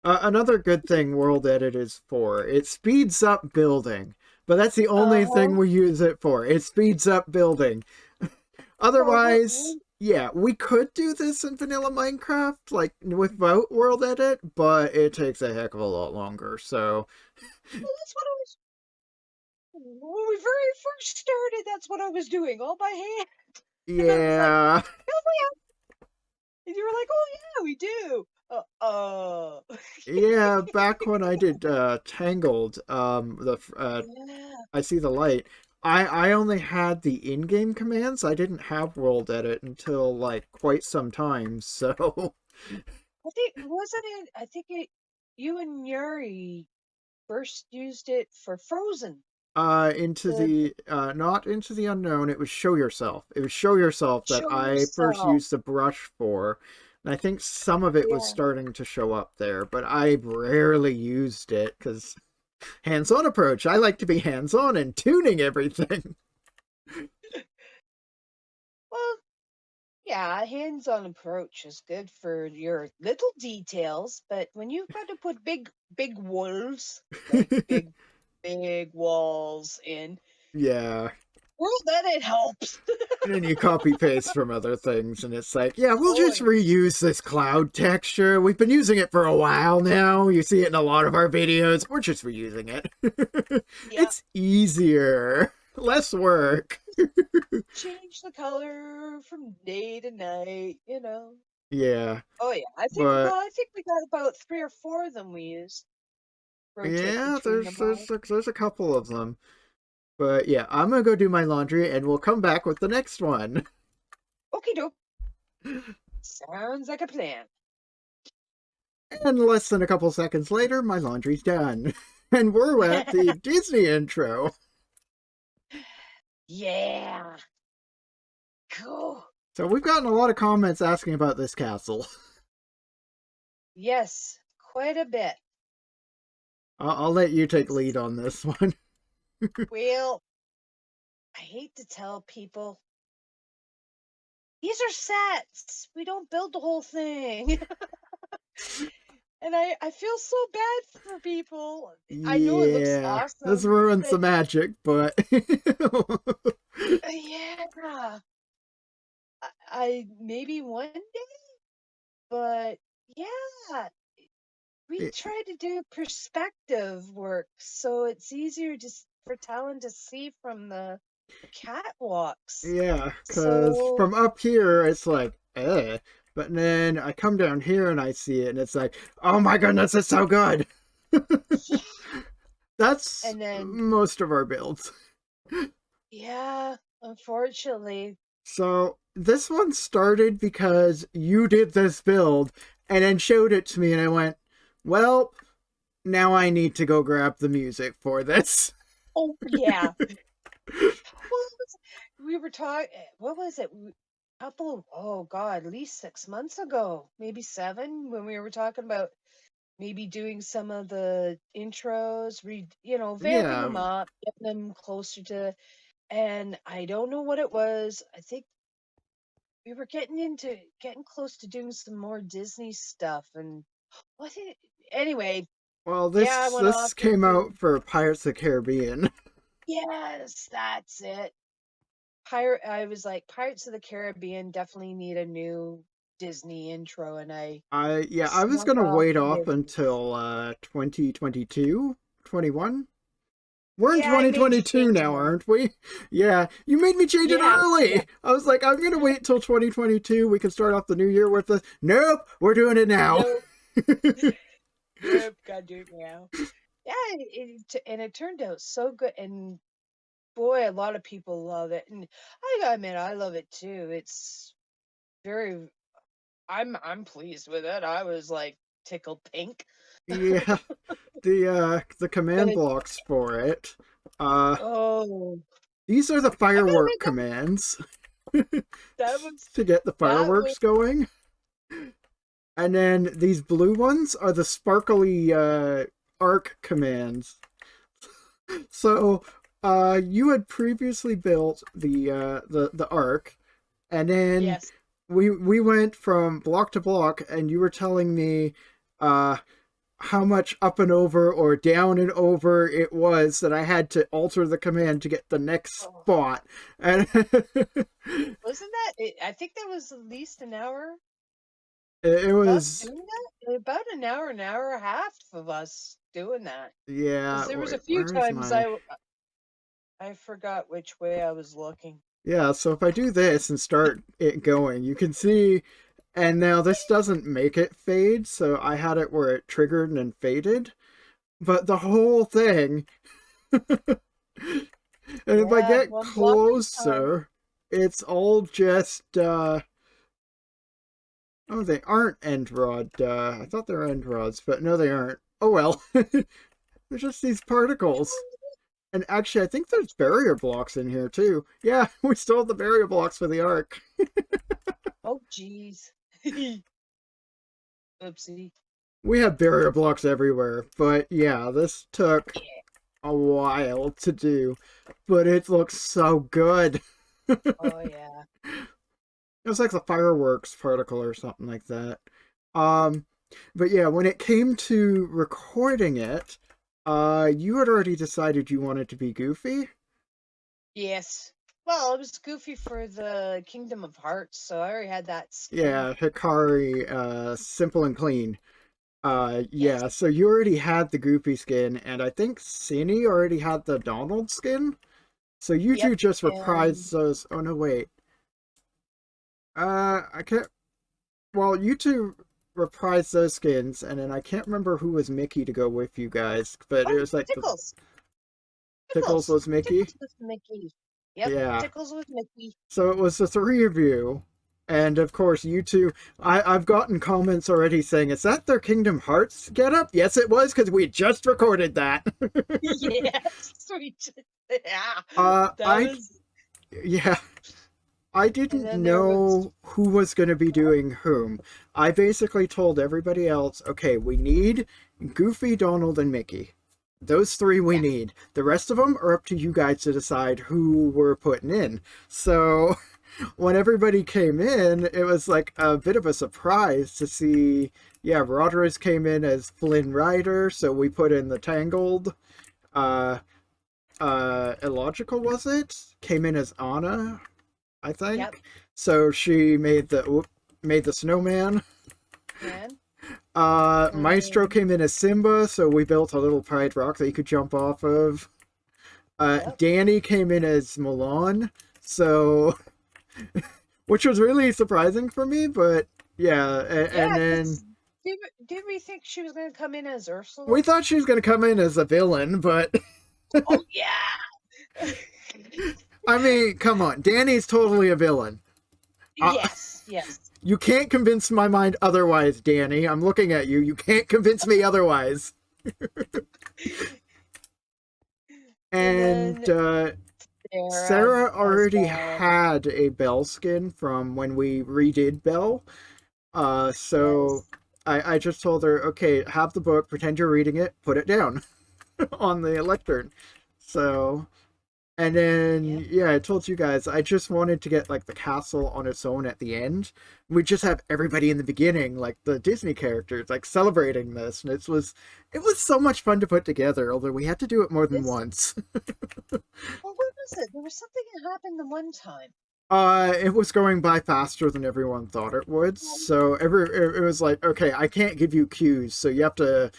Another good thing World Edit is for, it speeds up building. But that's the only Uh-huh. thing we use it for. It speeds up building. Well, Otherwise, yeah, we could do this in vanilla Minecraft, like without World Edit, but it takes a heck of a lot longer. So, that's what I was. When we very first started, that's what I was doing, all by hand. And I was like, yeah, help me out. And you were like, oh yeah, we do. yeah. Back when I did Tangled, Yeah. I see the light. I only had the in-game commands. I didn't have World Edit until like quite some time. So, I think wasn't it? I think you and Yuri first used it for Frozen. into To the not into the unknown. It was show yourself. It was show yourself that show I first yourself. used the brush for, and I think some of it was Yeah. starting to show up there, but I rarely used it because hands-on approach. I like to be hands-on and tuning everything. Well, yeah, a hands-on approach is good for your little details, but when you've got to put big walls, like big walls in, Yeah. well, then it helps. And then you copy paste from other things, and it's like, yeah, we'll Oh just reuse this cloud texture. We've been using it for a while now. You see it in a lot of our videos. We're just reusing it. yeah. It's easier, less work. Change the color from day to night. Yeah, Oh yeah, but I think we got about 3 or 4 of them we use. Rotate yeah, between them all. there's a couple of them. But yeah, I'm gonna go do my laundry, and we'll come back with the next one. Okay, doke. Sounds like a plan. And less than a couple seconds later, my laundry's done. And we're at the Disney intro. Yeah. Cool. So we've gotten a lot of comments asking about this castle. Yes, quite a bit. I'll let you take It's lead on this one. well, I hate to tell people these are sets. We don't build the whole thing. And I feel so bad for people. I know it looks Yeah, this awesome, ruins the but magic, but yeah, I maybe one day, but yeah, we try to do perspective work so it's easier just for Talon to see from the catwalks. yeah, because So from up here it's like, eh. But then I come down here and I see it, and it's like, oh my goodness, it's so good. yeah, That's and then most of our builds. yeah, unfortunately, So this one started because you did this build and then showed it to me, and I went, well, now I need to go grab the music for this. oh yeah. Well, we were talking. What was it? Couple. Oh God, at least 6 months ago, maybe 7, when we were talking about maybe doing some of the intros, vamping Yeah, them up, getting them closer to. And I don't know what it was. I think we were getting close to doing some more Disney stuff, and well, I think anyway. well, Yeah, I went this off came into out for Pirates of the Caribbean. yes, that's it. Pirate. I was like, Pirates of the Caribbean definitely need a new Disney intro, and I I was snuck gonna off wait off with. until 2022, 21. We're in Yeah, I made you 2022 change now, mine. aren't we? Yeah, you made me change it Yeah, yeah. early. I was like, I'm gonna wait till 2022. We can start off the new year with this. Nope, we're doing it now. Nope, nope. Gotta do it now. Yeah, and it turned out so good, and boy, a lot of people love it, and I gotta admit, I love it too. It's very. I'm pleased with it. I was like tickled pink. Yeah, the command Good. blocks for it. Uh, Oh, these are the I gotta firework admit that commands that was to get the that was fireworks going. And then these blue ones are the sparkly arc commands. So you had previously built the arc, and then yes. we went from block to block, and you were telling me uh how much up and over or down and over it was that I had to alter the command to get the next Oh, spot. And wasn't that? I think that was at least an hour it of us was, doing that. About an hour and a half of us doing that. yeah, Because there was wait, a few where is times my, I forgot which way I was looking. yeah, so if I do this and start it going, you can see, and now this doesn't make it fade, so I had it where it triggered and faded, but the whole thing, and if I Yeah, get one block at a time. closer, it's all just, oh, they aren't end rod, I thought they were end rods, but no, they aren't. Oh well, they're just these particles. And actually, I think there's barrier blocks in here too. Yeah, we stole the barrier blocks for the arc. Oh, jeez. Oopsie. We have barrier blocks everywhere, but yeah, this took Yeah. a while to do, but it looks so good. Oh, yeah. It was like the fireworks particle or something like that. Um, but yeah, when it came to recording it, you had already decided you wanted to be goofy. Yes. Well, it was goofy for the Kingdom of Hearts, so I already had that skin. Yeah, Hikari, simple and clean. Yes. Yeah, so you already had the Goofy skin, and I think Cine already had the Donald skin. So you two Yep. just And reprised those. Oh no, wait. I can't. Well, you two reprised those skins, and then I can't remember who was Mickey to go with you guys, but it oh, was like the Tickles. Tickles Tickles. was Mickey. Tickles with Mickey. Yep. Yeah. Tickles with Mickey. So it was the three of you. And of course, you two. I've gotten comments already saying, is that their Kingdom Hearts getup? Yes, it was, because we just recorded that. Yes. Sweet. Yeah. That I was. yeah, I And didn't then there was. know who was going to be doing whom. I basically told everybody else, okay, we need Goofy, Donald, and Mickey. Those three we Yeah. need. The rest of them are up to you guys to decide who we're putting in. So when everybody came in, it was like a bit of a surprise to see. Yeah, Rodriguez came in as Flynn Rider, so we put in the Tangled. Uh, Illogical was it? Came in as Anna, I Yep. think. So she made the snowman. Man. Maestro And came in as Simba, so we built a little pride rock that you could jump off of. yep. Danny came in as Milan, so which was really surprising for me, but yeah, and Yeah, then because did we think she was going to come in as we Ursula? thought she was gonna come in as a villain, but Oh, yeah. I mean, come on, Danny's totally a villain. Uh, Yes. Yes. You can't convince my mind otherwise, Danny. I'm looking at you. You can't convince me otherwise. And And then Sarah Sarah as already well. had a Belle skin from when we redid Belle. So Yes. I just told her, okay, have the book, pretend you're reading it, put it down on the lectern. So and Yep. then, yeah, I told you guys, I just wanted to get, like, the castle on its own at the end. We just have everybody in the beginning, like the Disney characters, like, celebrating this. And it was so much fun to put together, although we had to do it more than This. once. Well, what was it? There was something that happened the one time. It was going by faster than everyone thought it would. So it was like, okay, I can't give you cues, so you have to,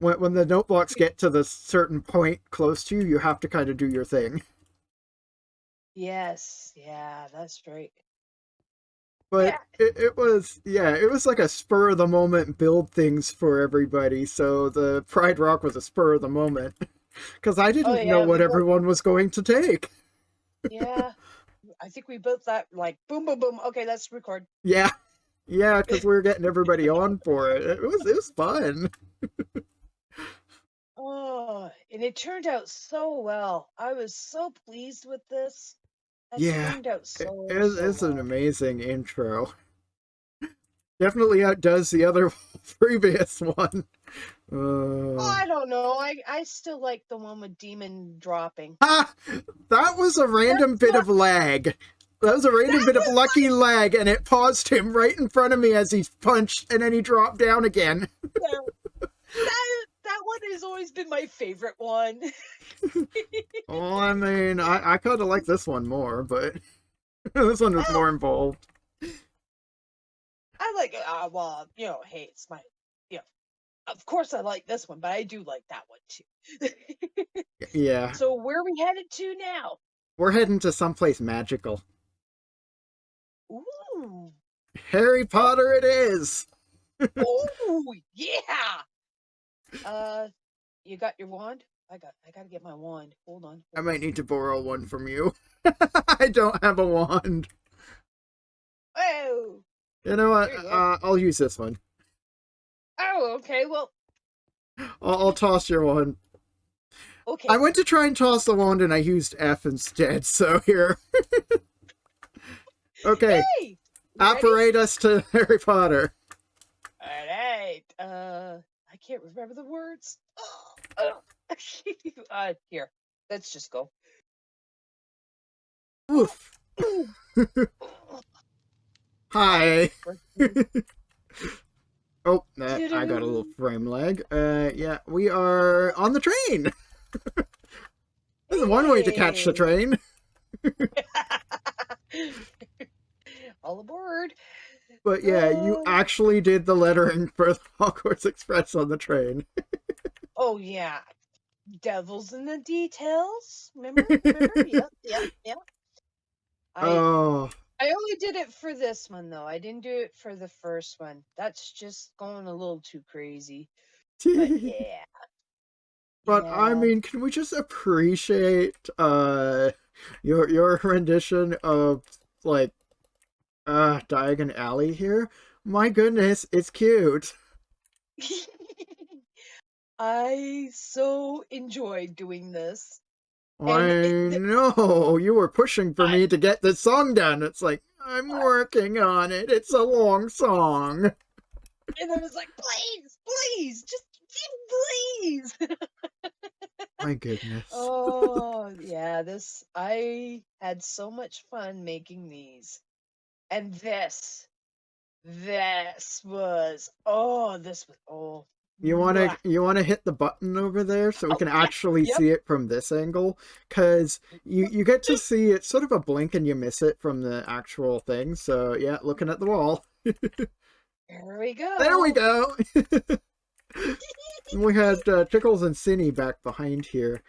when the note blocks get to the certain point close to you, you have to kind of do your thing. Yes. Yeah, that's right. But Yeah. it was, yeah, it was like a spur of the moment build things for everybody. So the Pride Rock was a spur of the moment because I Oh, didn't know yeah. what everyone was going to take. Yeah. I think we built that like boom, boom, boom. Okay, let's record. Yeah, yeah, because we were getting everybody on for it. It was fun. And it turned out so well. I was so pleased with this. That Yeah, turned out so it's an well. amazing intro. Definitely outdoes the other previous one. Oh, Uh, I don't know. I still like the one with Demon dropping. ha! That was a random That's bit not of lag. That was a random that bit of was lucky lag, and it paused him right in front of me as he punched, and then he dropped down again. yeah, that one has always been my favorite one. Well, I mean, I kind of like this one more, but this one was Well, more involved. I like well, hey, it's my you know, of course I like this one, but I do like that one too. Yeah, So where are we headed to now? we're heading to someplace magical. Ooh. Harry Oh, Potter it is! ooh, yeah. Uh, you got your wand? I gotta get my wand. Hold on, I hold might on. need to borrow one from you. I don't have a wand. Oh, You know what? there you go. I'll use this one. Oh, okay. Well, I'll toss your one. I okay. went to try and toss the wand and I used F instead, so here. Okay, Hey, you ready? apparate us to Harry Potter. All right. I can't remember the words. Oh, here. Let's just go. Oof. Hi. Oh, that I got a little frame lag. Yeah, we are on the train. There's one way to catch the Hey. train. All aboard. But yeah, you Uh, actually did the lettering for the Hogwarts Express on the train. oh yeah. Devils in the details. Remember? Remember? Yep, yep, yep. I Oh, I only did it for this one though. I didn't do it for the first one. That's just going a little too crazy. But yeah. but I Yeah. mean, can we just appreciate your rendition of like Diagon Alley here? My goodness, it's cute. I so enjoyed doing this. And I know you were pushing for I me to get this song done. It's like I'm working on it. It's a long song. and I was like, please, please, just please. My goodness. Oh, yeah, I had so much fun making these. And this was, mwah. You wanna hit the button over there so we Oh, can yep, actually yep. see it from this angle? Cause you get to see it's sort of a blink and you miss it from the actual thing. So yeah, looking at the wall. Here we There we go. go. We had Tickles and Cinny back behind here,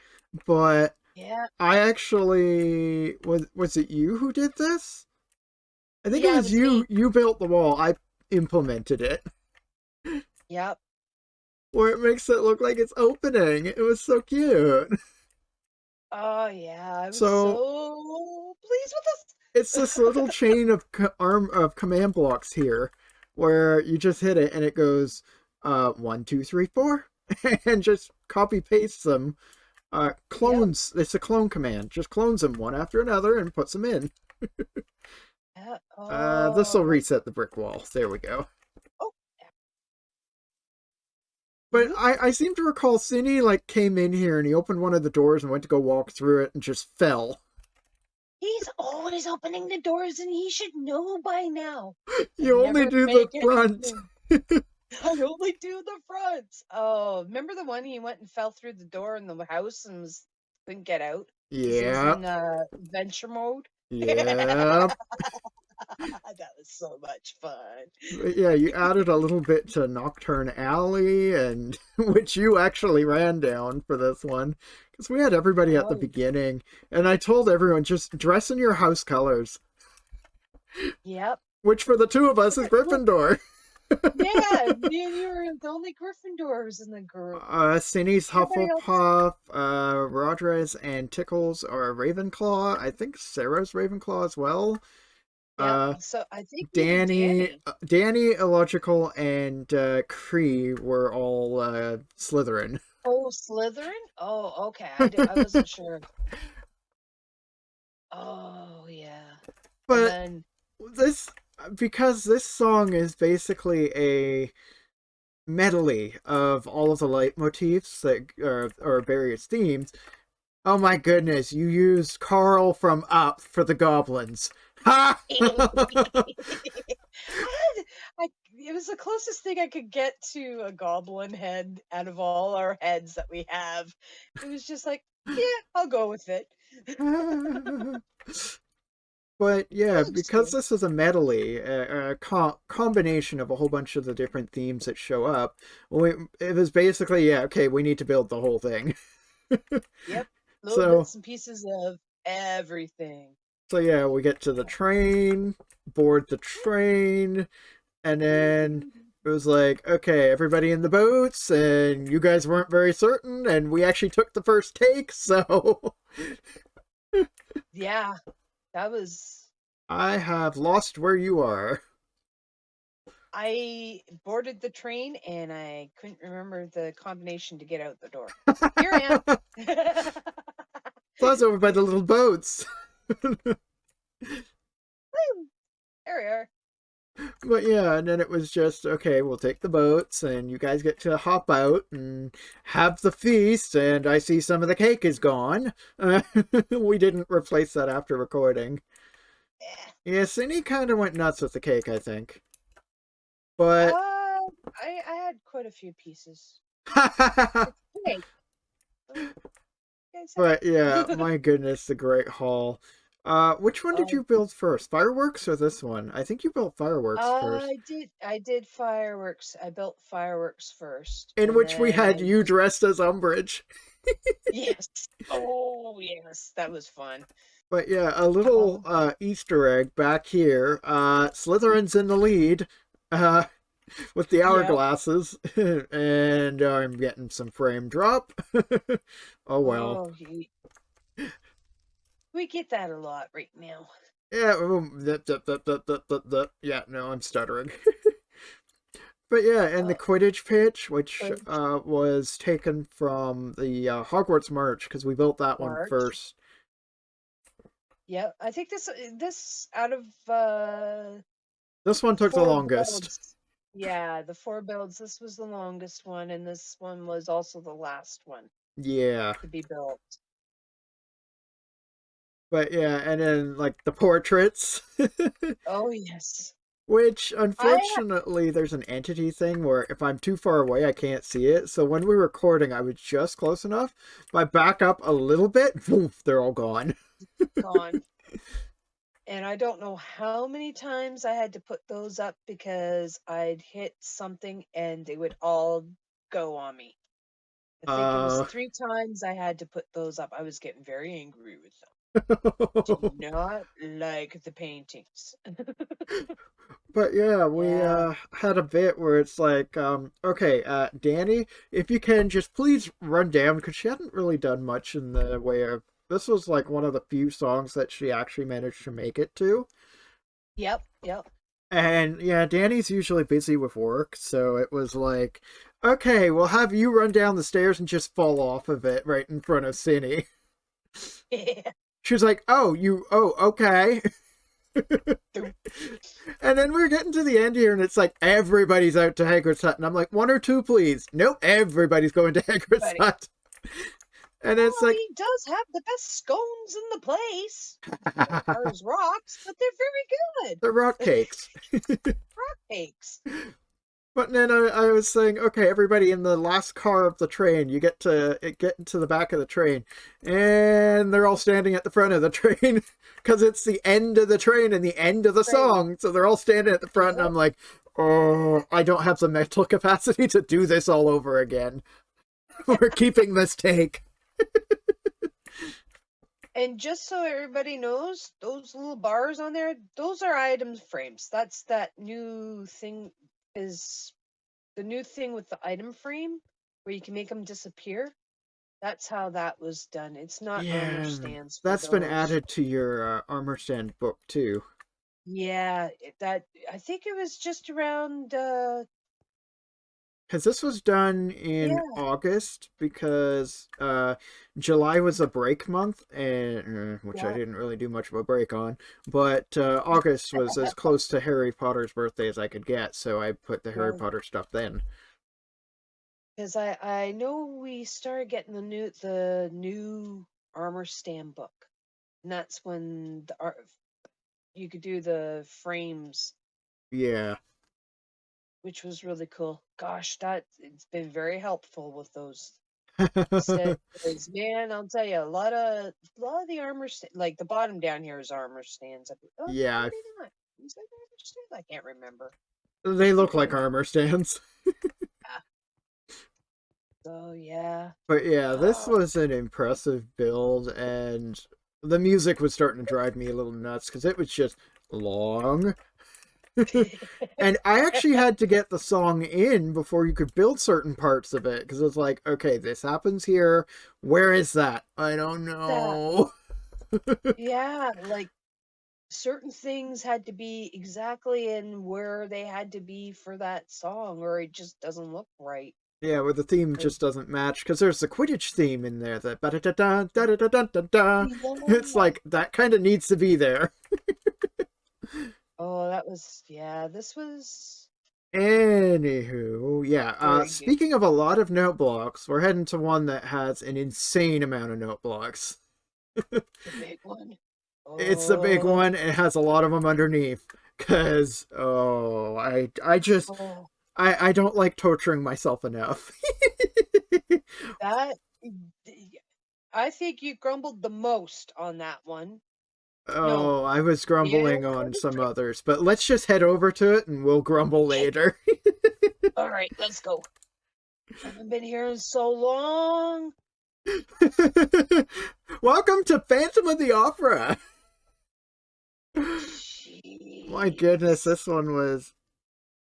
but Yeah, I actually was it you who did this? I think it yeah, it was was me. you. You built the wall. I implemented it, Yep. where it makes it look like it's opening. It was so cute. Oh, yeah, I was So so pleased it's with this little this. chain of arm of command blocks here, where you just hit it and it goes, 1, 2, 3, 4, and just copy pastes them. Yep. Clones. It's a clone command. Just clones them one after another and puts them in. Yeah. This will Oh, reset the brick wall. There we go. oh, But yeah. I seem to recall Cinny like came in here and he opened one of the doors and went to go walk through it and just fell. He's always opening the doors and he should know by now. I You only never do the make any front. move. I only do the fronts. Oh, remember the one he went and fell through the door in the house and couldn't get out because he was Yeah. in adventure mode? Yeah. That was so much fun. But yeah, you added a little bit to Nocturne Alley, and which you actually ran down for this one. Because we had everybody at the Oh, beginning, and I told everyone just dress in your house colors, yep. which for the two of us is Well, Gryffindor. yeah, me and you were the only Gryffindors in the group. Cinny's Everybody else. Hufflepuff, Rodriguez and Tickles are Ravenclaw. I think Sarah's Ravenclaw as well. Yep. Uh, So I think even Danny. Danny, Illogical, and Cree were all Slytherin. Oh, Slytherin? Oh, okay. I wasn't sure. Oh, yeah. And But then, this, because this song is basically a medley of all of the leitmotifs that or various themes. Oh my goodness, you used Carl from Up for the goblins. Ha! it was the closest thing I could get to a goblin head out of all our heads that we have. It was just like, yeah, I'll go with it. But yeah, That looks because good. this is a medley, a combination of a whole bunch of the different themes that show up, it was basically, yeah, okay, we need to build the whole thing. Yep. Little So, bits and pieces of everything. so yeah, we get to the train, board the train, and then it was like, okay, everybody in the boats, and you guys weren't very certain, and we actually took the first take, so Yeah, that was. I have lost where you are. I boarded the train and I couldn't remember the combination to get out the door. Here I am. So I was over by the little boats. There we are. But yeah, and then it was just, okay, we'll take the boats, and you guys get to hop out and have the feast, and I see some of the cake is gone. We didn't replace that after recording. Yeah. Yeah, Cindy kind of went nuts with the cake, I think. But I had quite a few pieces. Hey, guys but yeah, have. my goodness, the Great Hall. Which one did Oh, you build first? Fireworks or this one? I think you built fireworks first. I did fireworks. I built fireworks first, In and which we then had I you dressed as Umbridge. yes. Oh, yes, that was fun. But yeah, a little Um, Easter egg back here. Slytherin's in the lead uh, with the yep. hourglasses, and I'm getting some frame drop. Oh well. Oh, we get that a lot right now. Yeah, yeah, no, I'm stuttering. But yeah, and the Uh, Quidditch pitch, which but was taken from the Hogwarts March, because we built that one March. first. Yep. I think this out of This one the took the four longest. builds. Yeah, the four builds. This was the longest one, and this one was also the last one Yeah. to be built. But yeah, and then like the portraits. Oh yes. Which, I unfortunately, there's an entity thing where if I'm too far away, I can't see it. So when we were recording, I was just close enough. If I back up a little bit, poof, they're all gone. gone. And I don't know how many times I had to put those up because I'd hit something and they would all go on me. I think it was Uh, 3 times I had to put those up. I was getting very angry with them. Do not like the paintings. but yeah, we Yeah. had a bit where it's like, okay, Danny, if you can just please run down, because she hadn't really done much in the way of. This was like one of the few songs that she actually managed to make it to. Yep. Yep. And yeah, Danny's usually busy with work, so it was like, okay, we'll have you run down the stairs and just fall off of it right in front of Cindy. Yeah. She was like, oh, okay. And then we're getting to the end here, and it's like everybody's out to Hagrid's Hut, and I'm like, one or two, please. Nope, everybody's going to Hagrid's Buddy. Hut. And it's Well, like, he does have the best scones in the place. As far as rocks, but they're very the rock good. cakes. Rock cakes. But then I was saying, okay, everybody in the last car of the train, you get into the back of the train, and they're all standing at the front of the train because it's the end of the train and the end of the Train. song, so they're all standing at the front, and Yep. I'm like, oh, I don't have the mental capacity to do this all over again. We're keeping this take. And just so everybody knows, those little bars on there, those are item frames. That's that new thing is the new thing with the item frame where you can make them disappear. That's how that was done. It's not armor Yeah, stands for that's been those. added to your armor stand book too. Yeah, that I think it was just around Because this was done in Yeah, August because July was a break month, and which I yeah. didn't really do much of a break on. But August was as close to Harry Potter's birthday as I could get, so I put the Harry Yeah. Potter stuff then. Because I know we started getting the new armor stand book, and that's when you could do the frames, Yeah. which was really cool. Gosh, that it's been very helpful with those set. 'Cause, man, I'll tell you, a lot of the like the bottom down here is armor stands. Oh, Yeah, maybe not. Is that armor stands? I can't remember. they look like Anyway, armor stands. yeah. So yeah. But yeah, this Oh. was an impressive build, and the music was starting to drive me a little nuts because it was just long. And I actually had to get the song in before you could build certain parts of it because it's like, okay, this happens here. Where is that? I don't That know. yeah, like certain things had to be exactly in where they had to be for that song, or it just doesn't look right. Yeah, where the theme Like, just doesn't match because there's the Quidditch theme in there. The da da da da da da da da da. It's yeah. like that kind of needs to be there. Oh, that was yeah. This was Anywho, yeah. very good. Speaking of a lot of note blocks, we're heading to one that has an insane amount of note blocks. The big one. It's the big Oh, one. It has a lot of them underneath. Cause I just oh, I don't like torturing myself enough. that. I think you grumbled the most on that one. No, Oh, I was yeah. grumbling on some others, but let's just head over to it and we'll grumble later. All right, let's go. I haven't been here in so long. Welcome to Phantom of the Opera. My goodness, Jeez. this one was.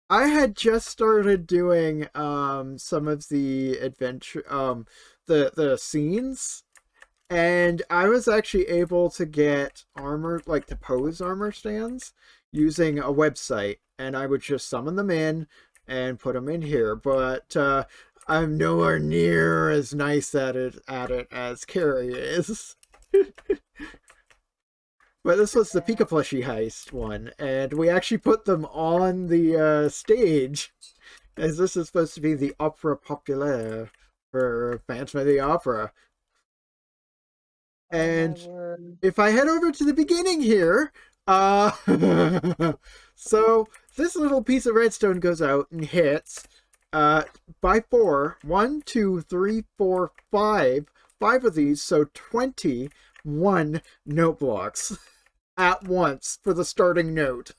I had just started doing some of the adventure the scenes, and I was actually able to get armor, like to pose armor stands using a website, and I would just summon them in and put them in here. But I'm nowhere near as nice at it as Keri is. But this was the Pika Plushie heist one, and we actually put them on the stage, as this is supposed to be the opera populaire for Phantom of the Opera. Oh my And word. if I head over to the beginning here, uh, so this little piece of redstone goes out and hits by four. One, two, three, four, five. Five of these, so 21 note blocks at once for the starting note.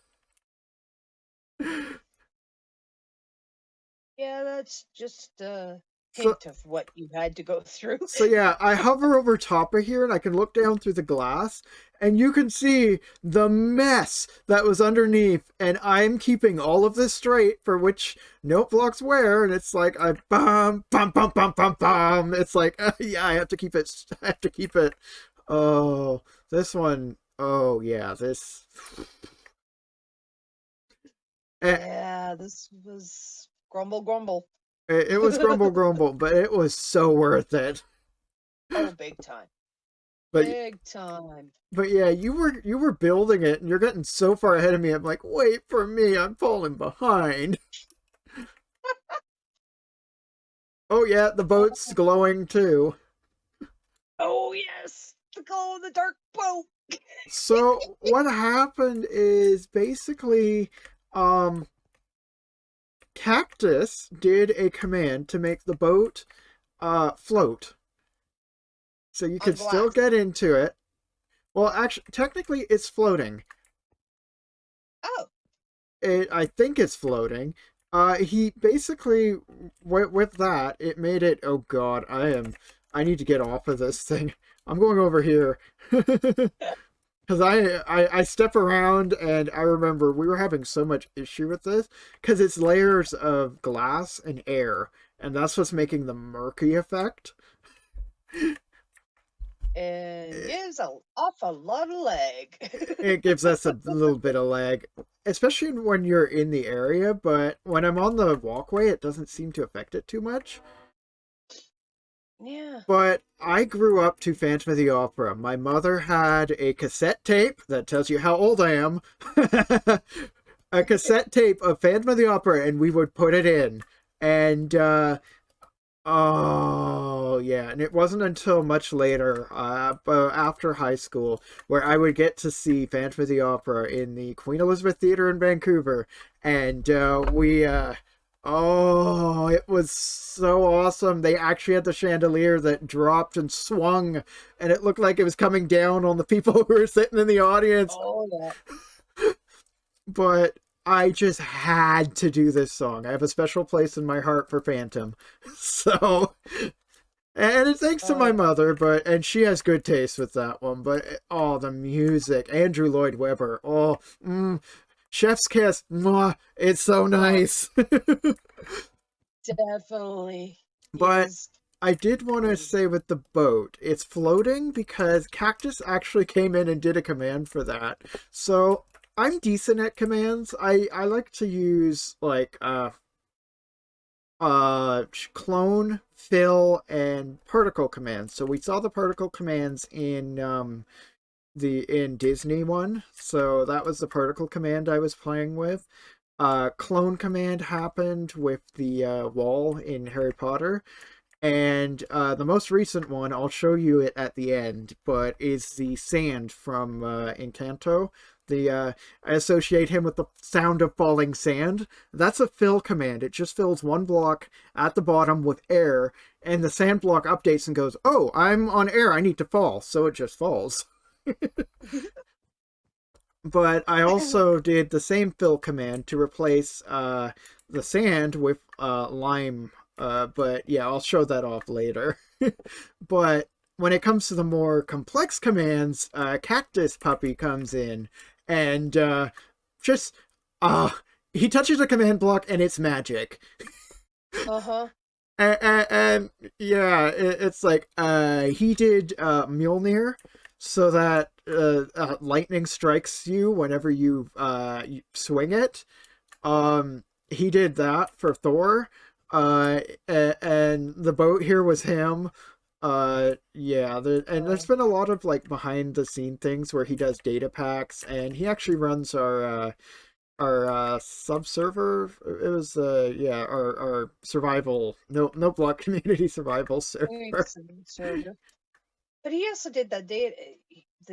Yeah, that's just a So hint of what you had to go through. So yeah, I hover over top of here and I can look down through the glass and you can see the mess that was underneath, and I'm keeping all of this straight for which note blocks where, and it's like I bum bum bum bum bum bum. It's like yeah, I have to keep it. I have to keep it. Oh, this one. Oh yeah, this. Eh, Yeah, this was grumble grumble. it was grumble grumble, but it was so worth it. Oh, big time. But Big time. But yeah, you were building it and you're getting so far ahead of me. I'm like, wait for me, I'm falling behind. Oh yeah, the boat's Oh, glowing too. oh yes, the glow in the dark boat. So what happened is basically Cactus did a command to make the boat float. So you On could still glass. get into it. Well, actually technically it's floating. Oh, I think it's floating. He basically with that it made it. Oh God, I need to get off of this thing. I'm going over here because I step around and I remember we were having so much issue with this because it's layers of glass and air, and that's what's making the murky effect. and It, gives off a lot of leg. it gives us a little bit of lag, especially when you're in the area, but when I'm on the walkway, it doesn't seem to affect it too much. Yeah. But I grew up to Phantom of the Opera. My mother had a cassette tape that tells you how old I am. A cassette tape of Phantom of the Opera, and we would put it in. And oh, yeah. And it wasn't until much later, but after high school, where I would get to see Phantom of the Opera in the Queen Elizabeth Theatre in Vancouver. And oh, it was so awesome. They actually had the chandelier that dropped and swung, and it looked like it was coming down on the people who were sitting in the audience. Oh yeah. But I just had to do this song. I have a special place in my heart for Phantom. So, and it's thanks to Oh my yeah. mother, and she has good taste with that one. But oh, the music, Andrew Lloyd Webber, Chef's Kiss, mwah, it's so Oh, nice. definitely. He But is. I did want to say with the boat, it's floating because Cactus actually came in and did a command for that. So I'm decent at commands. I like to use like clone, fill, and particle commands. So we saw the particle commands in Disney one. So that was the particle command I was playing with. Clone command happened with the wall in Harry Potter. And the most recent one, I'll show you it at the end, but is the sand from Encanto. I associate him with the sound of falling sand. That's a fill command. It just fills one block at the bottom with air, and the sand block updates and goes, "Oh, I'm on air. I need to fall," so it just falls. But I also did the same fill command to replace the sand with lime. But yeah, I'll show that off later. But when it comes to the more complex commands, Cactus Puppy comes in and just uh he touches a command block and it's magic. Uh-huh. And yeah, it's like he did Mjolnir so that lightning strikes you whenever you swing it. He did that for Thor. And the boat here was him. Yeah, and there's Oh. been a lot of like behind the scene things where he does data packs, and he actually runs our subserver. It was yeah, our survival no block community survival server. Server. But he also did the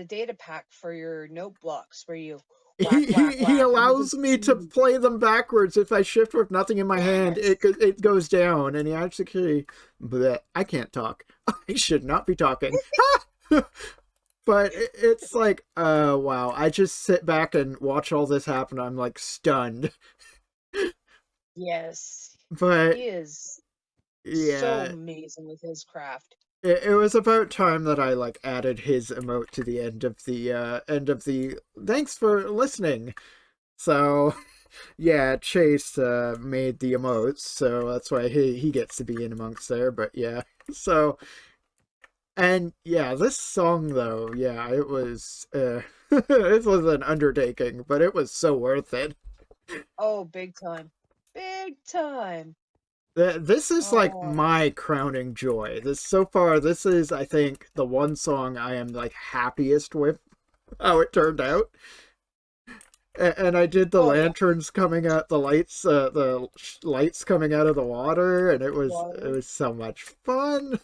data pack for your note blocks where you He, whack, he whack, he whack, and you allows could me to see. play them backwards. If I shift with nothing in my hand, Yes. it goes down, and he actually. Bleh, I can't talk. I should not be talking. But it's like, wow. I just sit back and watch all this happen. I'm like stunned. Yes. But He is so yeah, amazing with his craft. it was about time that I like added his emote to the end of the. Thanks for listening. So yeah, Chase made the emotes, so that's why he gets to be in amongst there. But yeah, so and yeah, this song though, yeah, it was it was an undertaking, but it was so worth it. Oh, big time. Big time. This is like Oh. my crowning joy. This so far, this is I think the one song I am like happiest with how it turned out. And I did the Oh yeah. lanterns coming out, the lights coming out of the water, and it Water. was so much fun.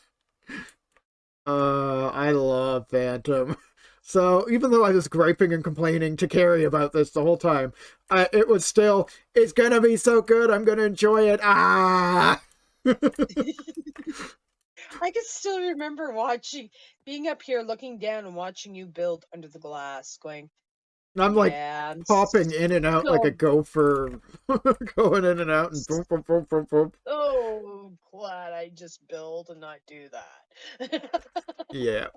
I love Phantom. So even though I was griping and complaining to Keri about this the whole time, it was still, it's gonna be so good. I'm gonna enjoy it. Ah. I can still remember being up here looking down and watching you build under the glass, going, And I'm like yeah, I'm popping in and out like a so, gopher, going in and out and boom, boom, boom, boom, boom. so glad I just build and not do that. Yeah.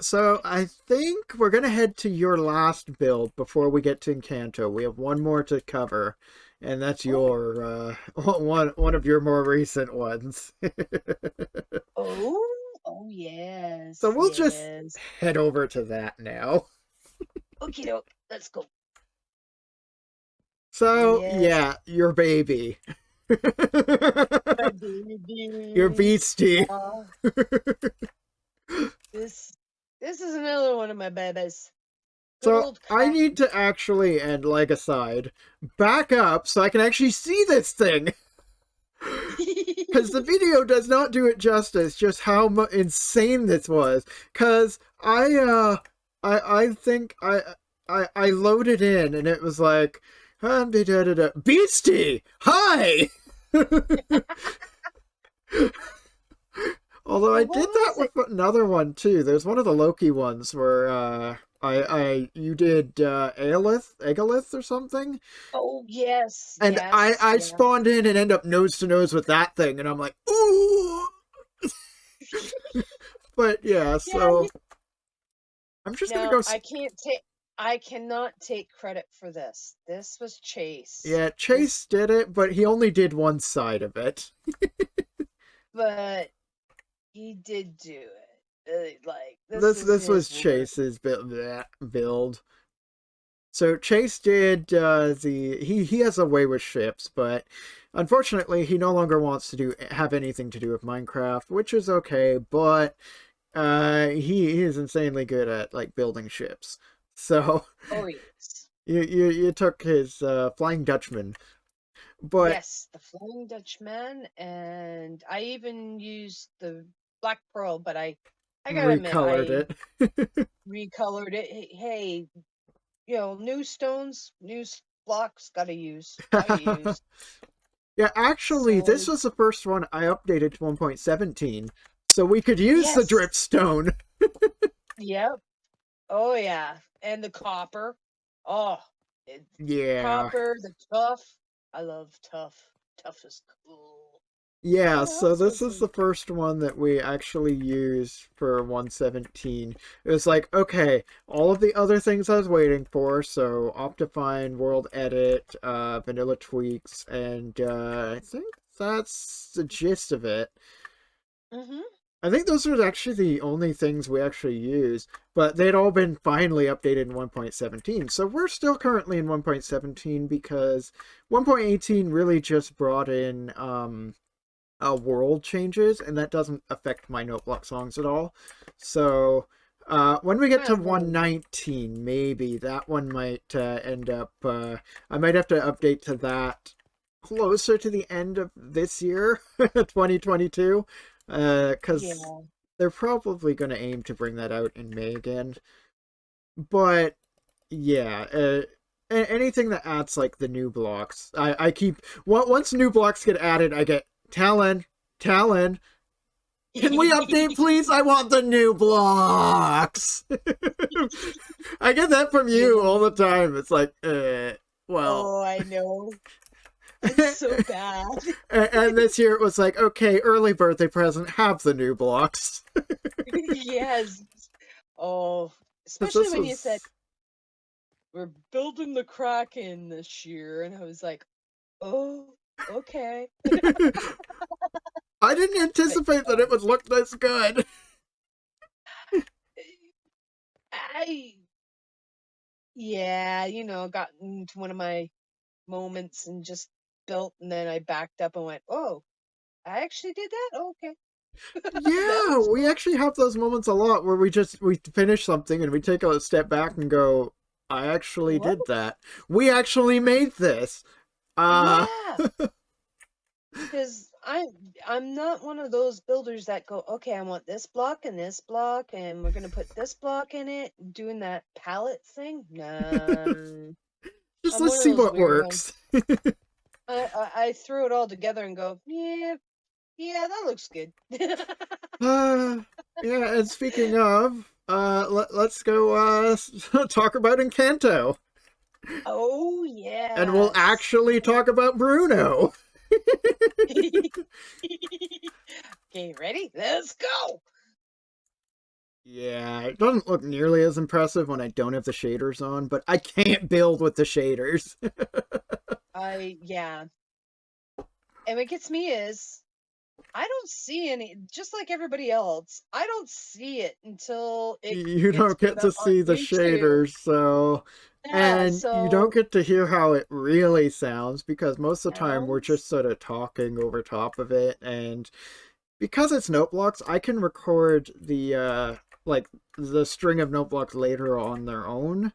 So I think we're gonna head to your last build before we get to Encanto. We have one more to cover, and that's Oh, your one of your more recent ones. oh, Oh, So yes, we'll just yes. head over to that now. Okie doke, let's go. So, Yes, yeah, your baby. my Your baby. beastie. Uh, this this is another one of my babies. Good So, old I Kraken. need to actually, and like aside, back up so I can actually see this thing. Because the video does not do it justice, just how insane this was. Because I think I loaded in and it was like, Beastie, hi. Although I Well, what did that was it? with another one too. There's one of the Loki ones where you did Aeolith or something, Oh, yes, and yes, I yeah. spawned in and end up nose to nose with that thing, and I'm like, ooh. But yeah, Yeah, so I'm just gonna now go. I cannot take credit for this. This was Chase. Yeah, This, Chase did it, but he only did one side of it. but he did do it. Like, this This was this was his work. Chase's build. So Chase did he has a way with ships, but unfortunately he no longer wants to have anything to do with Minecraft, which is okay. But he is insanely good at like building ships. So Oh, yes. you took his Flying Dutchman, but Yes, the Flying Dutchman, and I even used the Black Pearl, but I gotta admit, recolored I it. recolored it. Hey, new stones, blocks, gotta use. Yeah, actually, this So, was the first one I updated to 1.17, so we could use the yes, dripstone. yep, oh yeah, and the copper. Oh, it, Yeah. copper, the tough. I love tough. Tough is cool. Yeah, What so else this was is the in? first one that we actually used for 117. It was like, okay, all of the other things I was waiting for, so Optifine, World Edit, Vanilla Tweaks, and I think that's the gist of it. Mm-hmm. I think those are actually the only things we actually use, but they'd all been finally updated in 1.17. So we're still currently in 1.17 because 1.18 really just brought in world changes, and that doesn't affect my Noteblock songs at all. So when we get to Well, no. 119, maybe that one might end up. I might have to update to that closer to the end of this year, 2022, because Yeah. they're probably going to aim to bring that out in May again. But yeah, anything that adds like the new blocks, I keep once new blocks get added, I get Talon. Can we update, please? I want the new blocks. I get that from you all the time. It's like, well. Oh, I know. It's so bad. And this year it was like, okay, early birthday present, have the new blocks. Yes. Oh, Because especially this when you said was. we're building the Kraken this year, and I was like, oh, okay. I didn't But anticipate that it would look this good. I, yeah, got into one of my moments and just built, and then I backed up and went, oh, I actually did that? Okay. That Yeah, looks we cool. actually have those moments a lot where we finish something and we take a step back and go, I actually What? did that. We actually made this. Uh Yeah. Because I'm not one of those builders that go, okay, I want this block, and we're gonna put this block in it, doing that palette thing. Nah, just I'm let's one of see those what weird ones. works. I threw it all together and go, yeah, yeah, that looks good. Uh yeah, and speaking of, let's go talk about Encanto. Oh And we'll yes. actually talk about Bruno. Okay, ready? Let's go. Yeah, it doesn't look nearly as impressive when I don't have the shaders on, but I can't build with the shaders. Yeah. And what gets me is I don't see any, just like everybody else. I don't see it until it You gets don't get put to up on see the YouTube. shaders, so... Yeah, And you don't so get to hear how it really sounds, because most of the time we're sounds. just sort of talking over top of it, and because it's note blocks, I can record the like the string of note blocks later on their own,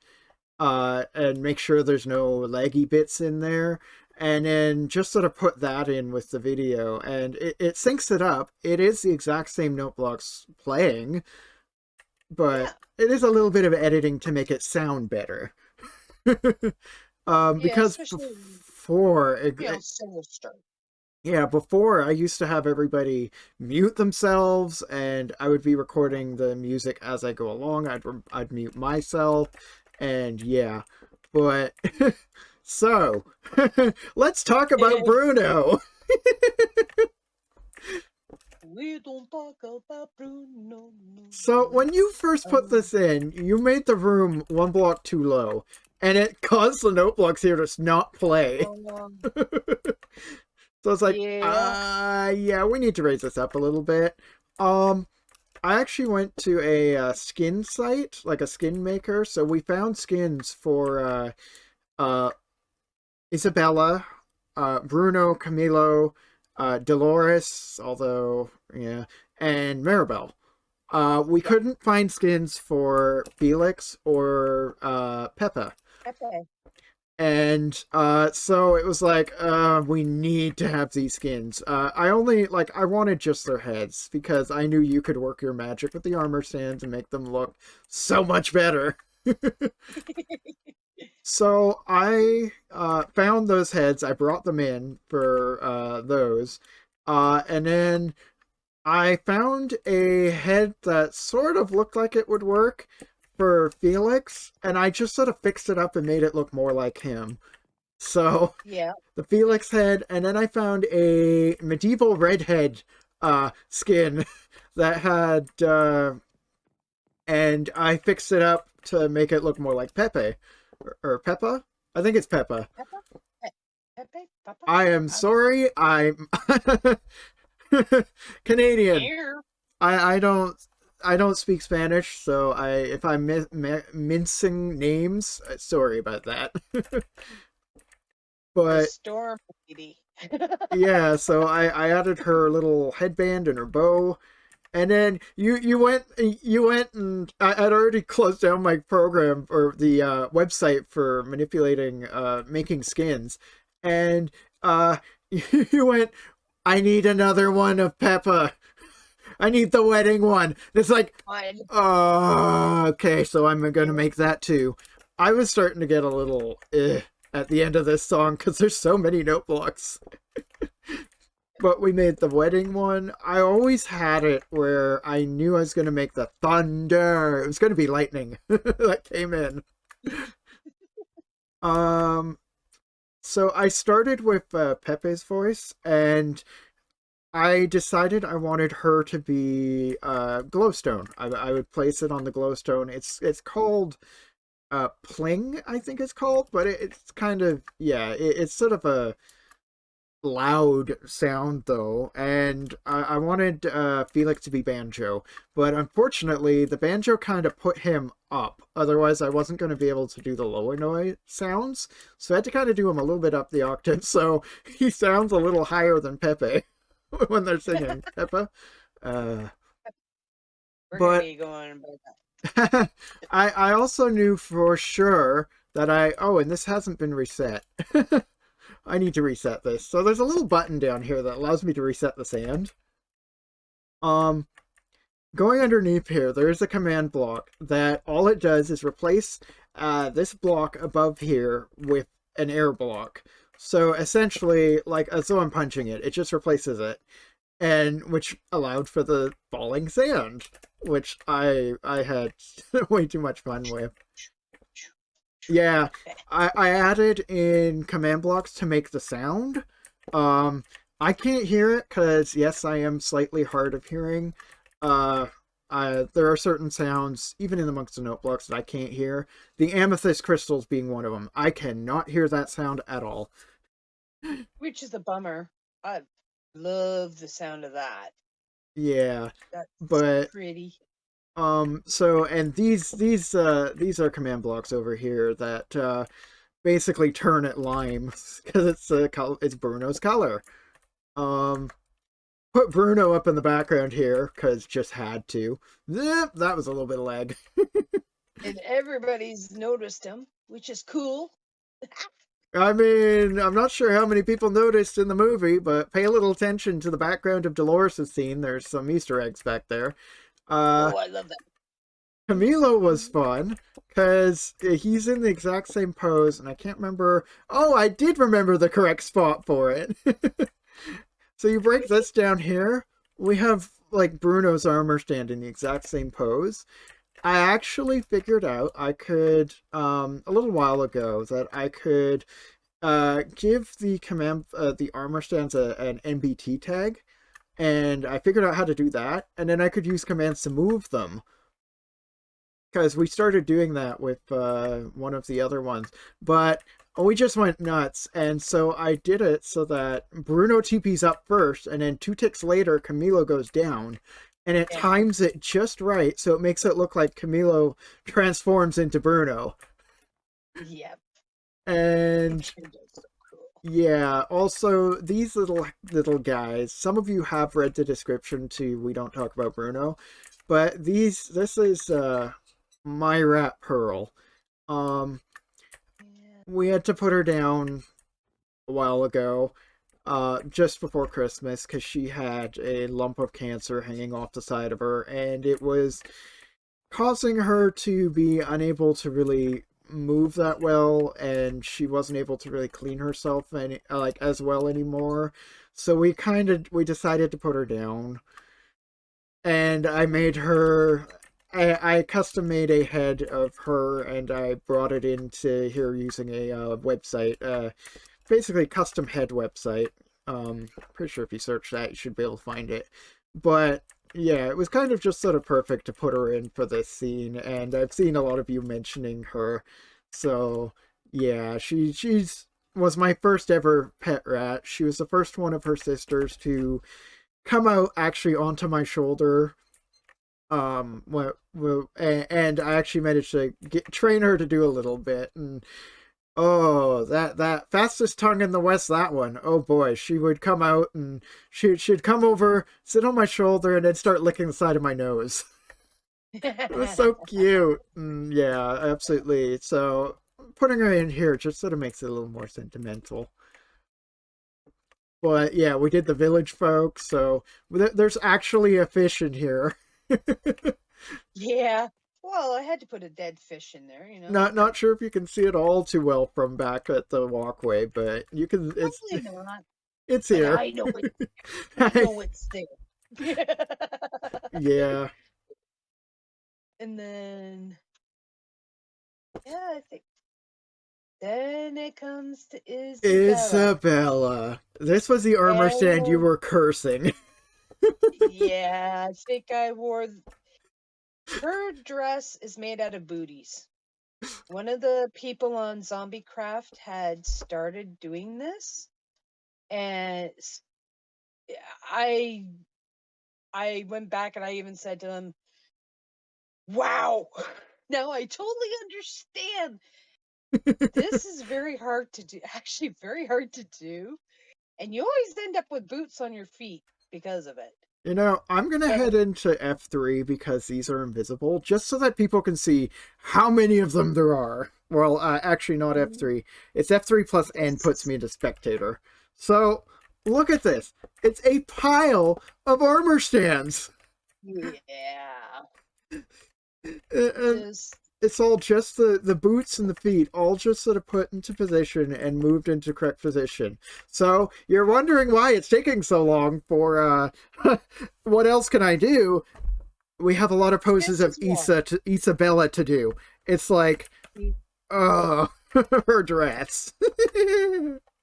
and make sure there's no laggy bits in there, and then just sort of put that in with the video, and it syncs it up. It is the exact same note blocks playing, but Yeah, it is a little bit of editing to make it sound better. yeah, Because especially before sinister. yeah, before I used to have everybody mute themselves, and I would be recording the music as I go along. I'd mute myself, and yeah, but so let's talk about Bruno. We don't talk about Bruno. No, So no. when you first put Um, this in, you made the room one block too low, and it caused the note blocks here to not play. um, So it's like, yeah, yeah, we need to raise this up a little bit. Um, I actually went to a skin site, like a skin maker. So we found skins for uh, Isabella, Bruno, Camilo, Dolores, although, yeah, and Maribel. We yeah, couldn't find skins for Felix or Peppa. Pepe. And so it was like, we need to have these skins. I only, like, I wanted just their heads because I knew you could work your magic with the armor stands and make them look so much better. So I found those heads. I brought them in for those. And then I found a head that sort of looked like it would work for Felix, and I just sort of fixed it up and made it look more like him. So Yeah, the Felix head, and then I found a medieval redhead skin that had and I fixed it up to make it look more like Pepe or Peppa. I think it's Peppa. Peppa, Pepe, Papa. I am sorry, I'm Canadian. Here. I don't speak Spanish, so I if I'm mincing names, sorry about that. The But storm lady. yeah, so I added her little headband and her bow, and then you went and I'd already closed down my program or the website for manipulating making skins, and you went, I need another one of Peppa. I need the wedding one. It's like, Fine. oh, okay, so I'm gonna make that too. I was starting to get a little at the end of this song because there's so many note blocks. But we made the wedding one. I always had it where I knew I was gonna make the thunder. It was gonna be lightning that came in. Um, so I started with Pepe's voice, and I decided I wanted her to be glowstone. I would place it on the glowstone. It's called pling, I think it's called, but it's kind of, yeah, it's sort of a loud sound though, and I wanted Felix to be banjo, but unfortunately the banjo kind of put him up. Otherwise, I wasn't going to be able to do the lower noise sounds, so I had to kind of do him a little bit up the octave, so he sounds a little higher than Pepe when they're singing Peppa. Uh, We're gonna but be going about that. I also knew for sure that and this hasn't been reset. I need to reset this. So there's a little button down here that allows me to reset the sand. Um, Going underneath here, there is a command block that all it does is replace this block above here with an air block. So essentially, like as though I'm punching it, it just replaces it, and which allowed for the falling sand, which I had way too much fun with. Yeah, I added in command blocks to make the sound. Um, I can't hear it because, yes, I am slightly hard of hearing. Uh, there are certain sounds, even in amongst the note blocks, that I can't hear. The amethyst crystals being one of them. I cannot hear that sound at all. Which is a bummer. Love the sound of that. Yeah, That's so but pretty. so and these are command blocks over here that basically turn it lime because it's Bruno's color. Um, put Bruno up in the background here because just had to. That was a little bit of lag. And everybody's noticed him, which is cool. I mean, I'm not sure how many people noticed in the movie, but pay a little attention to the background of Dolores' scene. There's some Easter eggs back there. Oh, I love that. Camilo was fun because he's in the exact same pose, and I can't remember. Oh, I did remember the correct spot for it. So you break this down here. We have like Bruno's armor stand in the exact same pose. I actually figured out I could a little while ago that I could give the armor stands an NBT tag, and I figured out how to do that, and then I could use commands to move them because we started doing that with one of the other ones, but we just went nuts, and so I did it so that Bruno TP's up first, and then 2 ticks later, Camilo goes down, and it times it just right, so it makes it look like Camilo transforms into Bruno. Yep. And So cool. yeah, also these little guys, some of you have read the description to We Don't Talk About Bruno, but this is my rat Pearl. We had to put her down a while ago, just before Christmas, because she had a lump of cancer hanging off the side of her, and it was causing her to be unable to really move that well, and she wasn't able to really clean herself as well anymore. So we decided to put her down, and I made her. I custom made a head of her, and I brought it into here using a website, basically custom head website. Pretty sure if you search that, you should be able to find it. But yeah, it was kind of just sort of perfect to put her in for this scene, and I've seen a lot of you mentioning her. So yeah, she's was my first ever pet rat. She was the first one of her sisters to come out actually onto my shoulder. And I actually managed to train her to do a little bit, and oh, that fastest tongue in the West, that one. Oh boy, she would come out and she'd come over, sit on my shoulder, and then start licking the side of my nose. It was so cute. Yeah, absolutely. So putting her in here just sort of makes it a little more sentimental. But yeah, we did the village folk, so there's actually a fish in here. Yeah. Well, I had to put a dead fish in there, Not sure if you can see it all too well from back at the walkway, but you can. Probably not. It's But here. I know it. I know it's there. Yeah. And then, yeah, I think then it comes to Isabella. This was the armor stand you were cursing. Yeah, I think I wore. Her dress is made out of booties. One of the people on Zombie Craft had started doing this, and I went back and I even said to them, "Wow, now I totally understand. This is very hard to do. Actually, very hard to do, and you always end up with boots on your feet because of it." I'm going to head into F3 because these are invisible, just so that people can see how many of them there are. Well, actually not F3. It's F3 plus N puts me into spectator. So, look at this. It's a pile of armor stands. Yeah. It's all just the boots and the feet, all just sort of put into position and moved into correct position. So you're wondering why it's taking so long for what else can I do? We have a lot of poses of Isabella to do. It's like, her dress.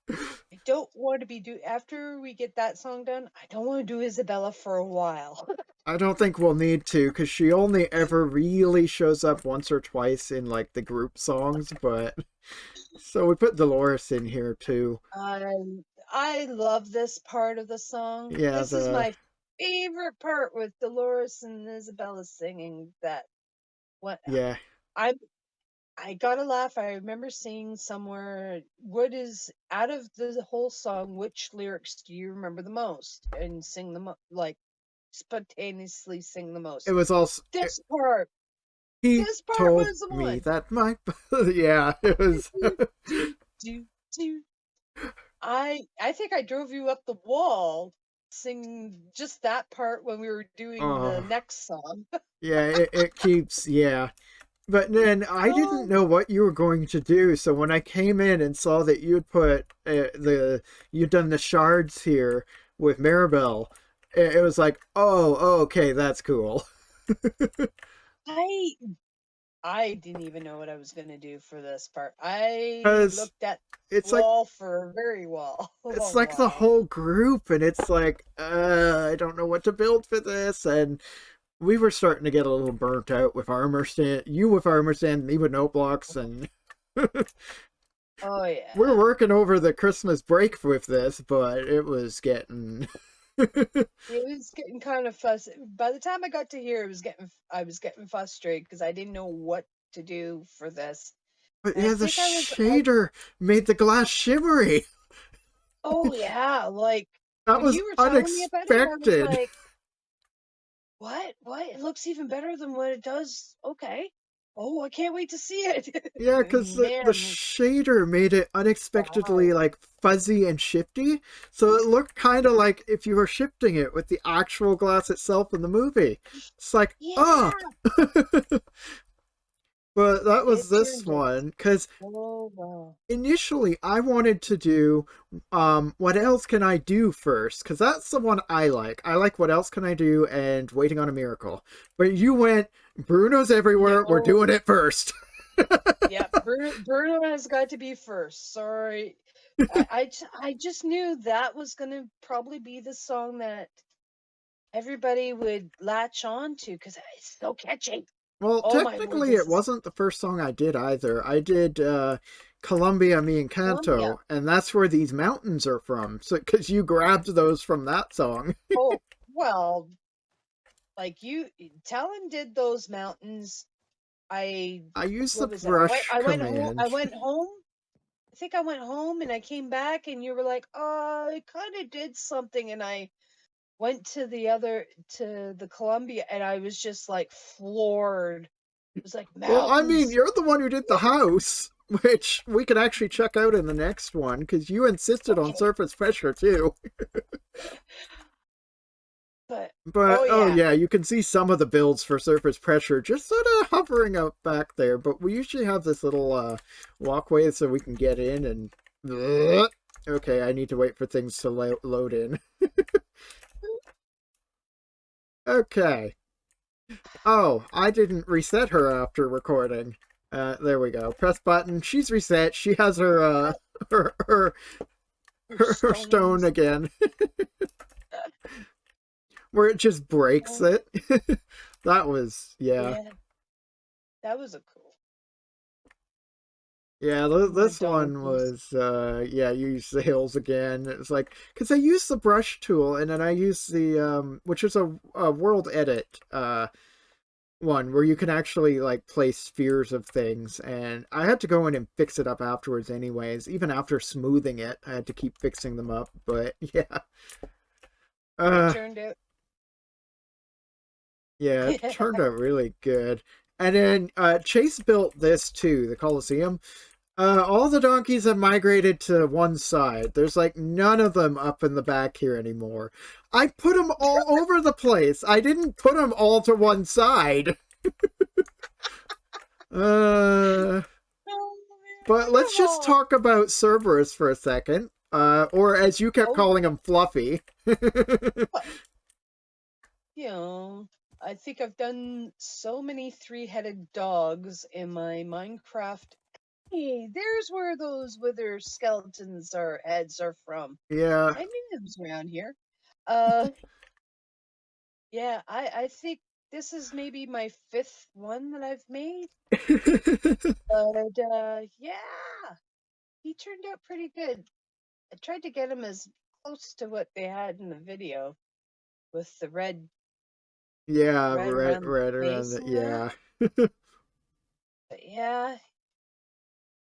I don't want to be after we get that song done. I don't want to do Isabella for a while. I don't think we'll need to, because she only ever really shows up once or twice in like the group songs. But so we put Dolores in here too. I love this part of the song. Yeah, This is my favorite part with Dolores and Isabella singing that. What yeah. I I gotta laugh. I remember seeing somewhere, what is out of the whole song, which lyrics do you remember the most and sing the like spontaneously sing the It most? was also This part. he This part told was the me one. that my yeah, it was Do, do, do, do. I think I drove you up the wall singing just that part when we were doing the oh next song. yeah, it keeps yeah. But then I didn't Oh, know what you were going to do, so when I came in and saw that you'd put you'd done the shards here with Maribel, it was like, oh, okay, that's cool. I I didn't even know what I was gonna do for this part. I Because looked at it's like wall for a very well it's long like the while. whole group, and it's like, I don't know what to build for this, and we were starting to get a little burnt out with armor stand. You with armor stand, me with note blocks, and Oh we're yeah. working over the Christmas break with this, but it was getting. It was getting kind of fussy. By the time I got to here, I was getting frustrated because I didn't know what to do for this. But And I yeah, the think I shader made the glass shimmery. oh yeah, like That when was you were telling me about it, I was unexpected. like, what? What? It looks even better than what it does. Okay. Oh, I can't wait to see it. Yeah, because the Man, shader made it unexpectedly wow. like fuzzy and shifty, so it looked kind of like if you were shifting it with the actual glass itself in the movie. It's like, oh, Yeah, but that was it this turned out one because so well. initially I wanted to do what else can I do first, because that's the one I like what else can I do and waiting on a miracle, but you went Bruno's everywhere, we're No, doing it first. yeah, Bruno has got to be first. Sorry. I just knew that was gonna probably be the song that everybody would latch on to because it's so catchy. Well, Oh my word, technically this it is wasn't the first song I did either. I did Columbia Me Columbia. Encanto, and that's where these mountains are from, so because you grabbed those from that song. Oh, well, like you, Talon did those mountains. I, I used the what was it? I went, brush I went home. I command. went home. I think I went home and I came back and you were like, "Oh, I kind of did something," and I went to the Columbia and I was just like floored. It was like Well, I mean, mountains. you're the one who did the house, which we can actually check out in the next one, because you insisted on Okay, surface pressure too. but But oh oh yeah, yeah, you can see some of the builds for surface pressure just sort of hovering up back there. But we usually have this little walkway so we can get in and. Okay, I need to wait for things to load in. Okay. Oh, I didn't reset her after recording. There we go. Press button. She's reset. She has her her her your her stone stones. again, where it just breaks Oh, it. That was yeah. yeah, that was a cool. Yeah, My this dog one was. was yeah, you use the hills again. It's like because I used the brush tool and then I used the which is a world edit one where you can actually like place spheres of things, and I had to go in and fix it up afterwards anyways. Even after smoothing it, I had to keep fixing them up, but yeah. It Uh turned out. yeah, it turned out really good. And then Chase built this too, the Colosseum. All the donkeys have migrated to one side. There's like none of them up in the back here anymore. I put them all over the place. I didn't put them all to one side. Uh, Oh, but man, let's come just on. talk about Cerberus for a second. Or as you kept Oh, calling him, Fluffy. well, you know, I think I've done so many three-headed dogs in my Minecraft. Hey, there's where those wither skeletons or heads are from. Yeah. I knew it was around here. Uh, yeah, I think this is maybe my fifth one that I've made. But yeah, he turned out pretty good. I tried to get them as close to what they had in the video with the Yeah, red right, around the right around face the, and that. yeah. But yeah,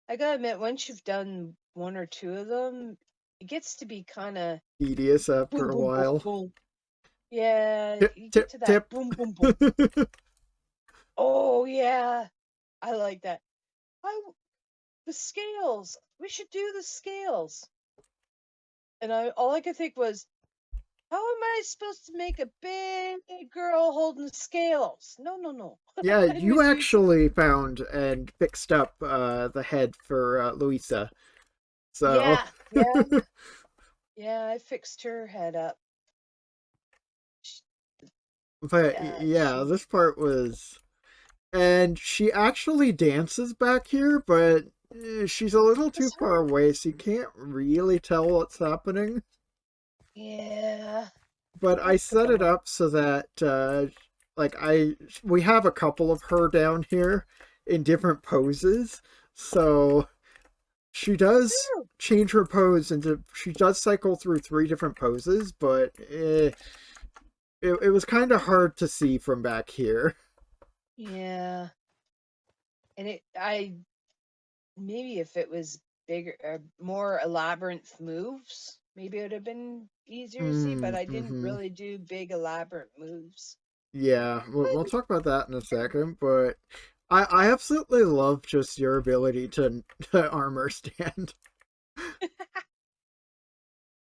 I gotta admit, once you've done one or two of them, it gets to be kind of Tedious after boom, a boom, boom, while. boom. Yeah, Tip, you get tip, to that tip. boom, boom, boom. Oh yeah, I like that. I the scales. We should do the scales. And all I could think was, how am I supposed to make a big girl holding scales? No, no, no. Yeah, I you was using. actually found and fixed up the head for Louisa. So, Yeah, yeah, yeah. I fixed her head up. Sh- but Yeah, yeah, she. this part was. And she actually dances back here, but she's a little too That's far her. away, so you can't really tell what's happening. Yeah, But I I set it forgot. up so that, like, we have a couple of her down here in different poses, so she does True. change her pose into. She does cycle through three different poses, but it was kind of hard to see from back here. Yeah, and I maybe if it was bigger, more elaborate moves, maybe it would have been easier to see. But I didn't Mm-hmm. really do big elaborate moves. Yeah, we'll But talk about that in a second, but I absolutely love just your ability to armor stand.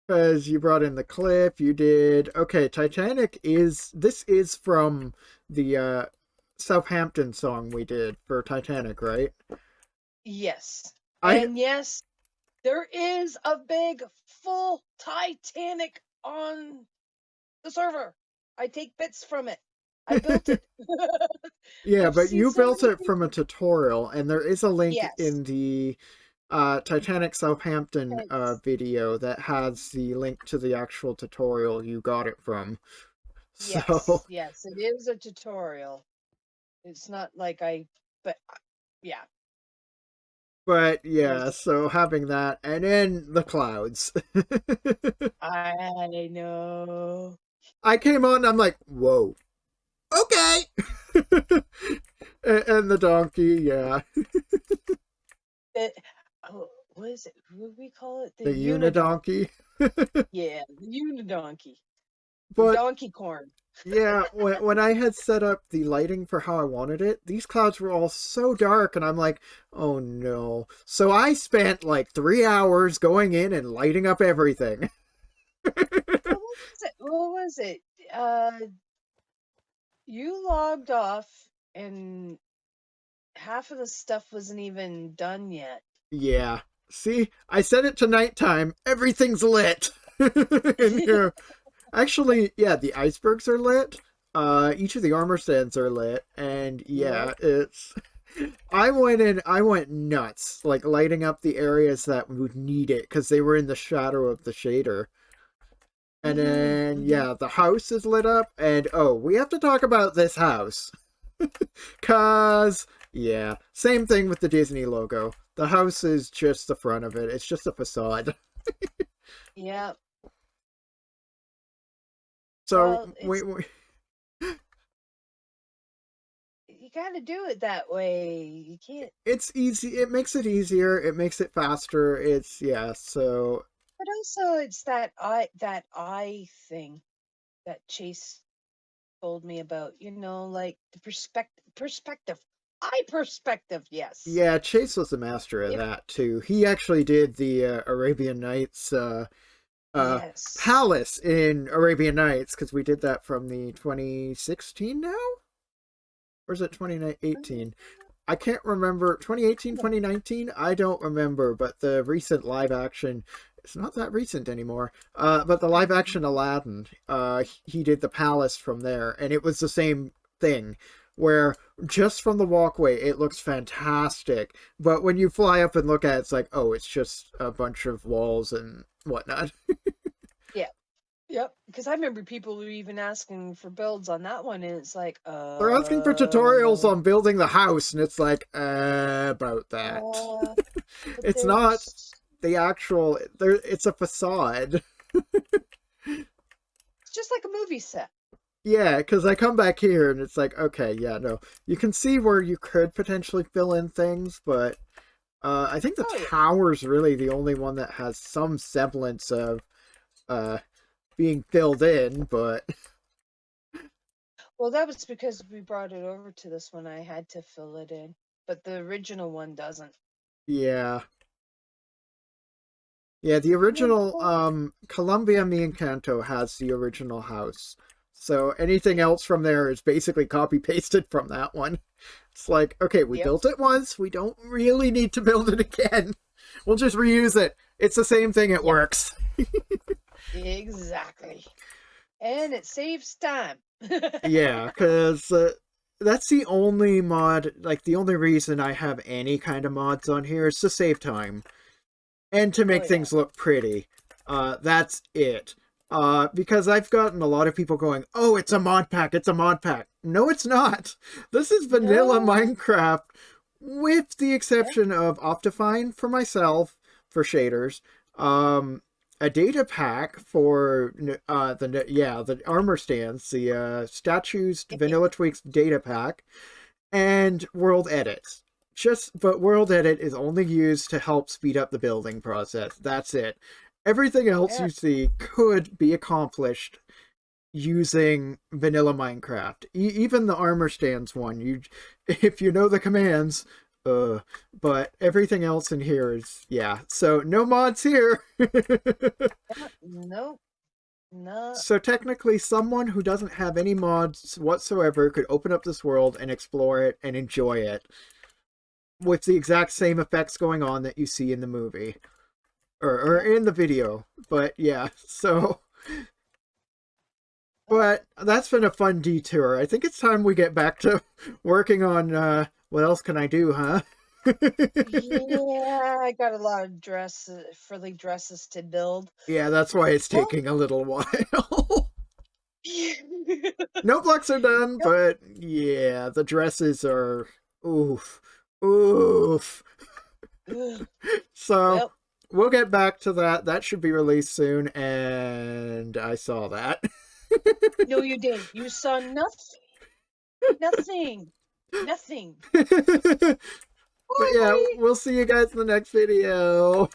Because you brought in the clip, you did. Okay, Titanic is. This is from the Southampton song we did for Titanic, right? yes, I. and yes, there is a big full Titanic on the server. I take bits from it. I built it. Yeah, I've but seen you so built many it from a people. tutorial, and there is a link Yes. in the Titanic Southampton Thanks. video that has the link to the actual tutorial you got it from. So, Yes, yes, it is a tutorial. It's not like but yeah, but yeah, because so having that, and then the clouds. I know. I came on, I'm like, whoa, okay. And the donkey, yeah, It, oh, what is it? What do we call it? The the unidonkey. unidonkey. Yeah, the unidonkey. The But donkey corn. yeah, when I had set up the lighting for how I wanted it, these clouds were all so dark, and I'm like, oh no. So I spent like 3 hours going in and lighting up everything. What was it? What was it? Uh, you logged off and half of the stuff wasn't even done yet. Yeah. See, I set it to nighttime. Everything's lit in here. Actually, yeah, the icebergs are lit. Each of the armor stands are lit, and Yep. yeah, it's. I went in. I went nuts, like lighting up the areas that would need it because they were in the shadow of the shader. And Mhm. then Mhm. yeah, the house is lit up, and oh, we have to talk about this house, cause yeah, same thing with the Disney logo. The house is just the front of it. It's just a facade. Yep. So Well, we, it's you got to do it that way. You can't. it's easy. It makes it easier. It makes it faster. It's yeah. So But also, it's that eye thing that Chase told me about. Like the perspective, eye perspective. Yes. yeah, Chase was a master of If that too. He actually did the Arabian Nights uh yes. palace in Arabian Nights because we did that from the 2016 now, or is it 2018? I can't remember. 2018, 2019. I don't remember, but the recent live action, it's not that recent anymore. But the live action Aladdin, he did the palace from there, and it was the same thing, where just from the walkway it looks fantastic, but when you fly up and look at it, it's like, oh, it's just a bunch of walls and whatnot. Yeah. Yep. Because I remember people were even asking for builds on that one, and it's like, They're asking for tutorials on building the house, and it's like, about that. uh, but It's not. there's the actual, it's a facade. It's just like a movie set. Yeah, because I come back here and it's like, okay, yeah, no. You can see where you could potentially fill in things, but I think the Oh yeah. tower's really the only one that has some semblance of uh, being filled in, but Well, that was because we brought it over to this one. I had to fill it in, but the original one doesn't. yeah. Yeah, the original Columbia Me Encanto has the original house. So anything else from there is basically copy pasted from that one. It's like, okay, we Yep. built it once, we don't really need to build it again. We'll just reuse it. It's the same thing, it Yep. works. Exactly. And it saves time. Yeah, because that's the only mod, like the only reason I have any kind of mods on here is to save time and to Oh make yeah. things look pretty. That's it. Because I've gotten a lot of people going, oh, it's a mod pack, it's a mod pack. No, it's not. This is vanilla No. Minecraft, with the Yeah. exception of Optifine for myself, for shaders, a data pack for the armor stands, the statues vanilla tweaks data pack, and world edits. But world edit is only used to help speed up the building process. That's it. Everything else Yeah. you see could be accomplished using vanilla Minecraft. Even the armor stands one. If you know the commands, but everything else in here is, yeah. So no mods here. Nope. No. So technically, someone who doesn't have any mods whatsoever could open up this world and explore it and enjoy it with the exact same effects going on that you see in the movie or in the video. But yeah, so. But that's been a fun detour. I think it's time we get back to working on what else can I do, huh? Yeah, I got a lot of frilly dresses to build. Yeah, that's why it's Well, taking a little while. yep. No blocks are done, but yeah, the dresses are oof. Oof. Ugh. So Well, we'll get back to that. That should be released soon, and I saw that. no, you didn't. You saw nothing. Nothing. Nothing. But yeah, Bye. we'll see you guys in the next video.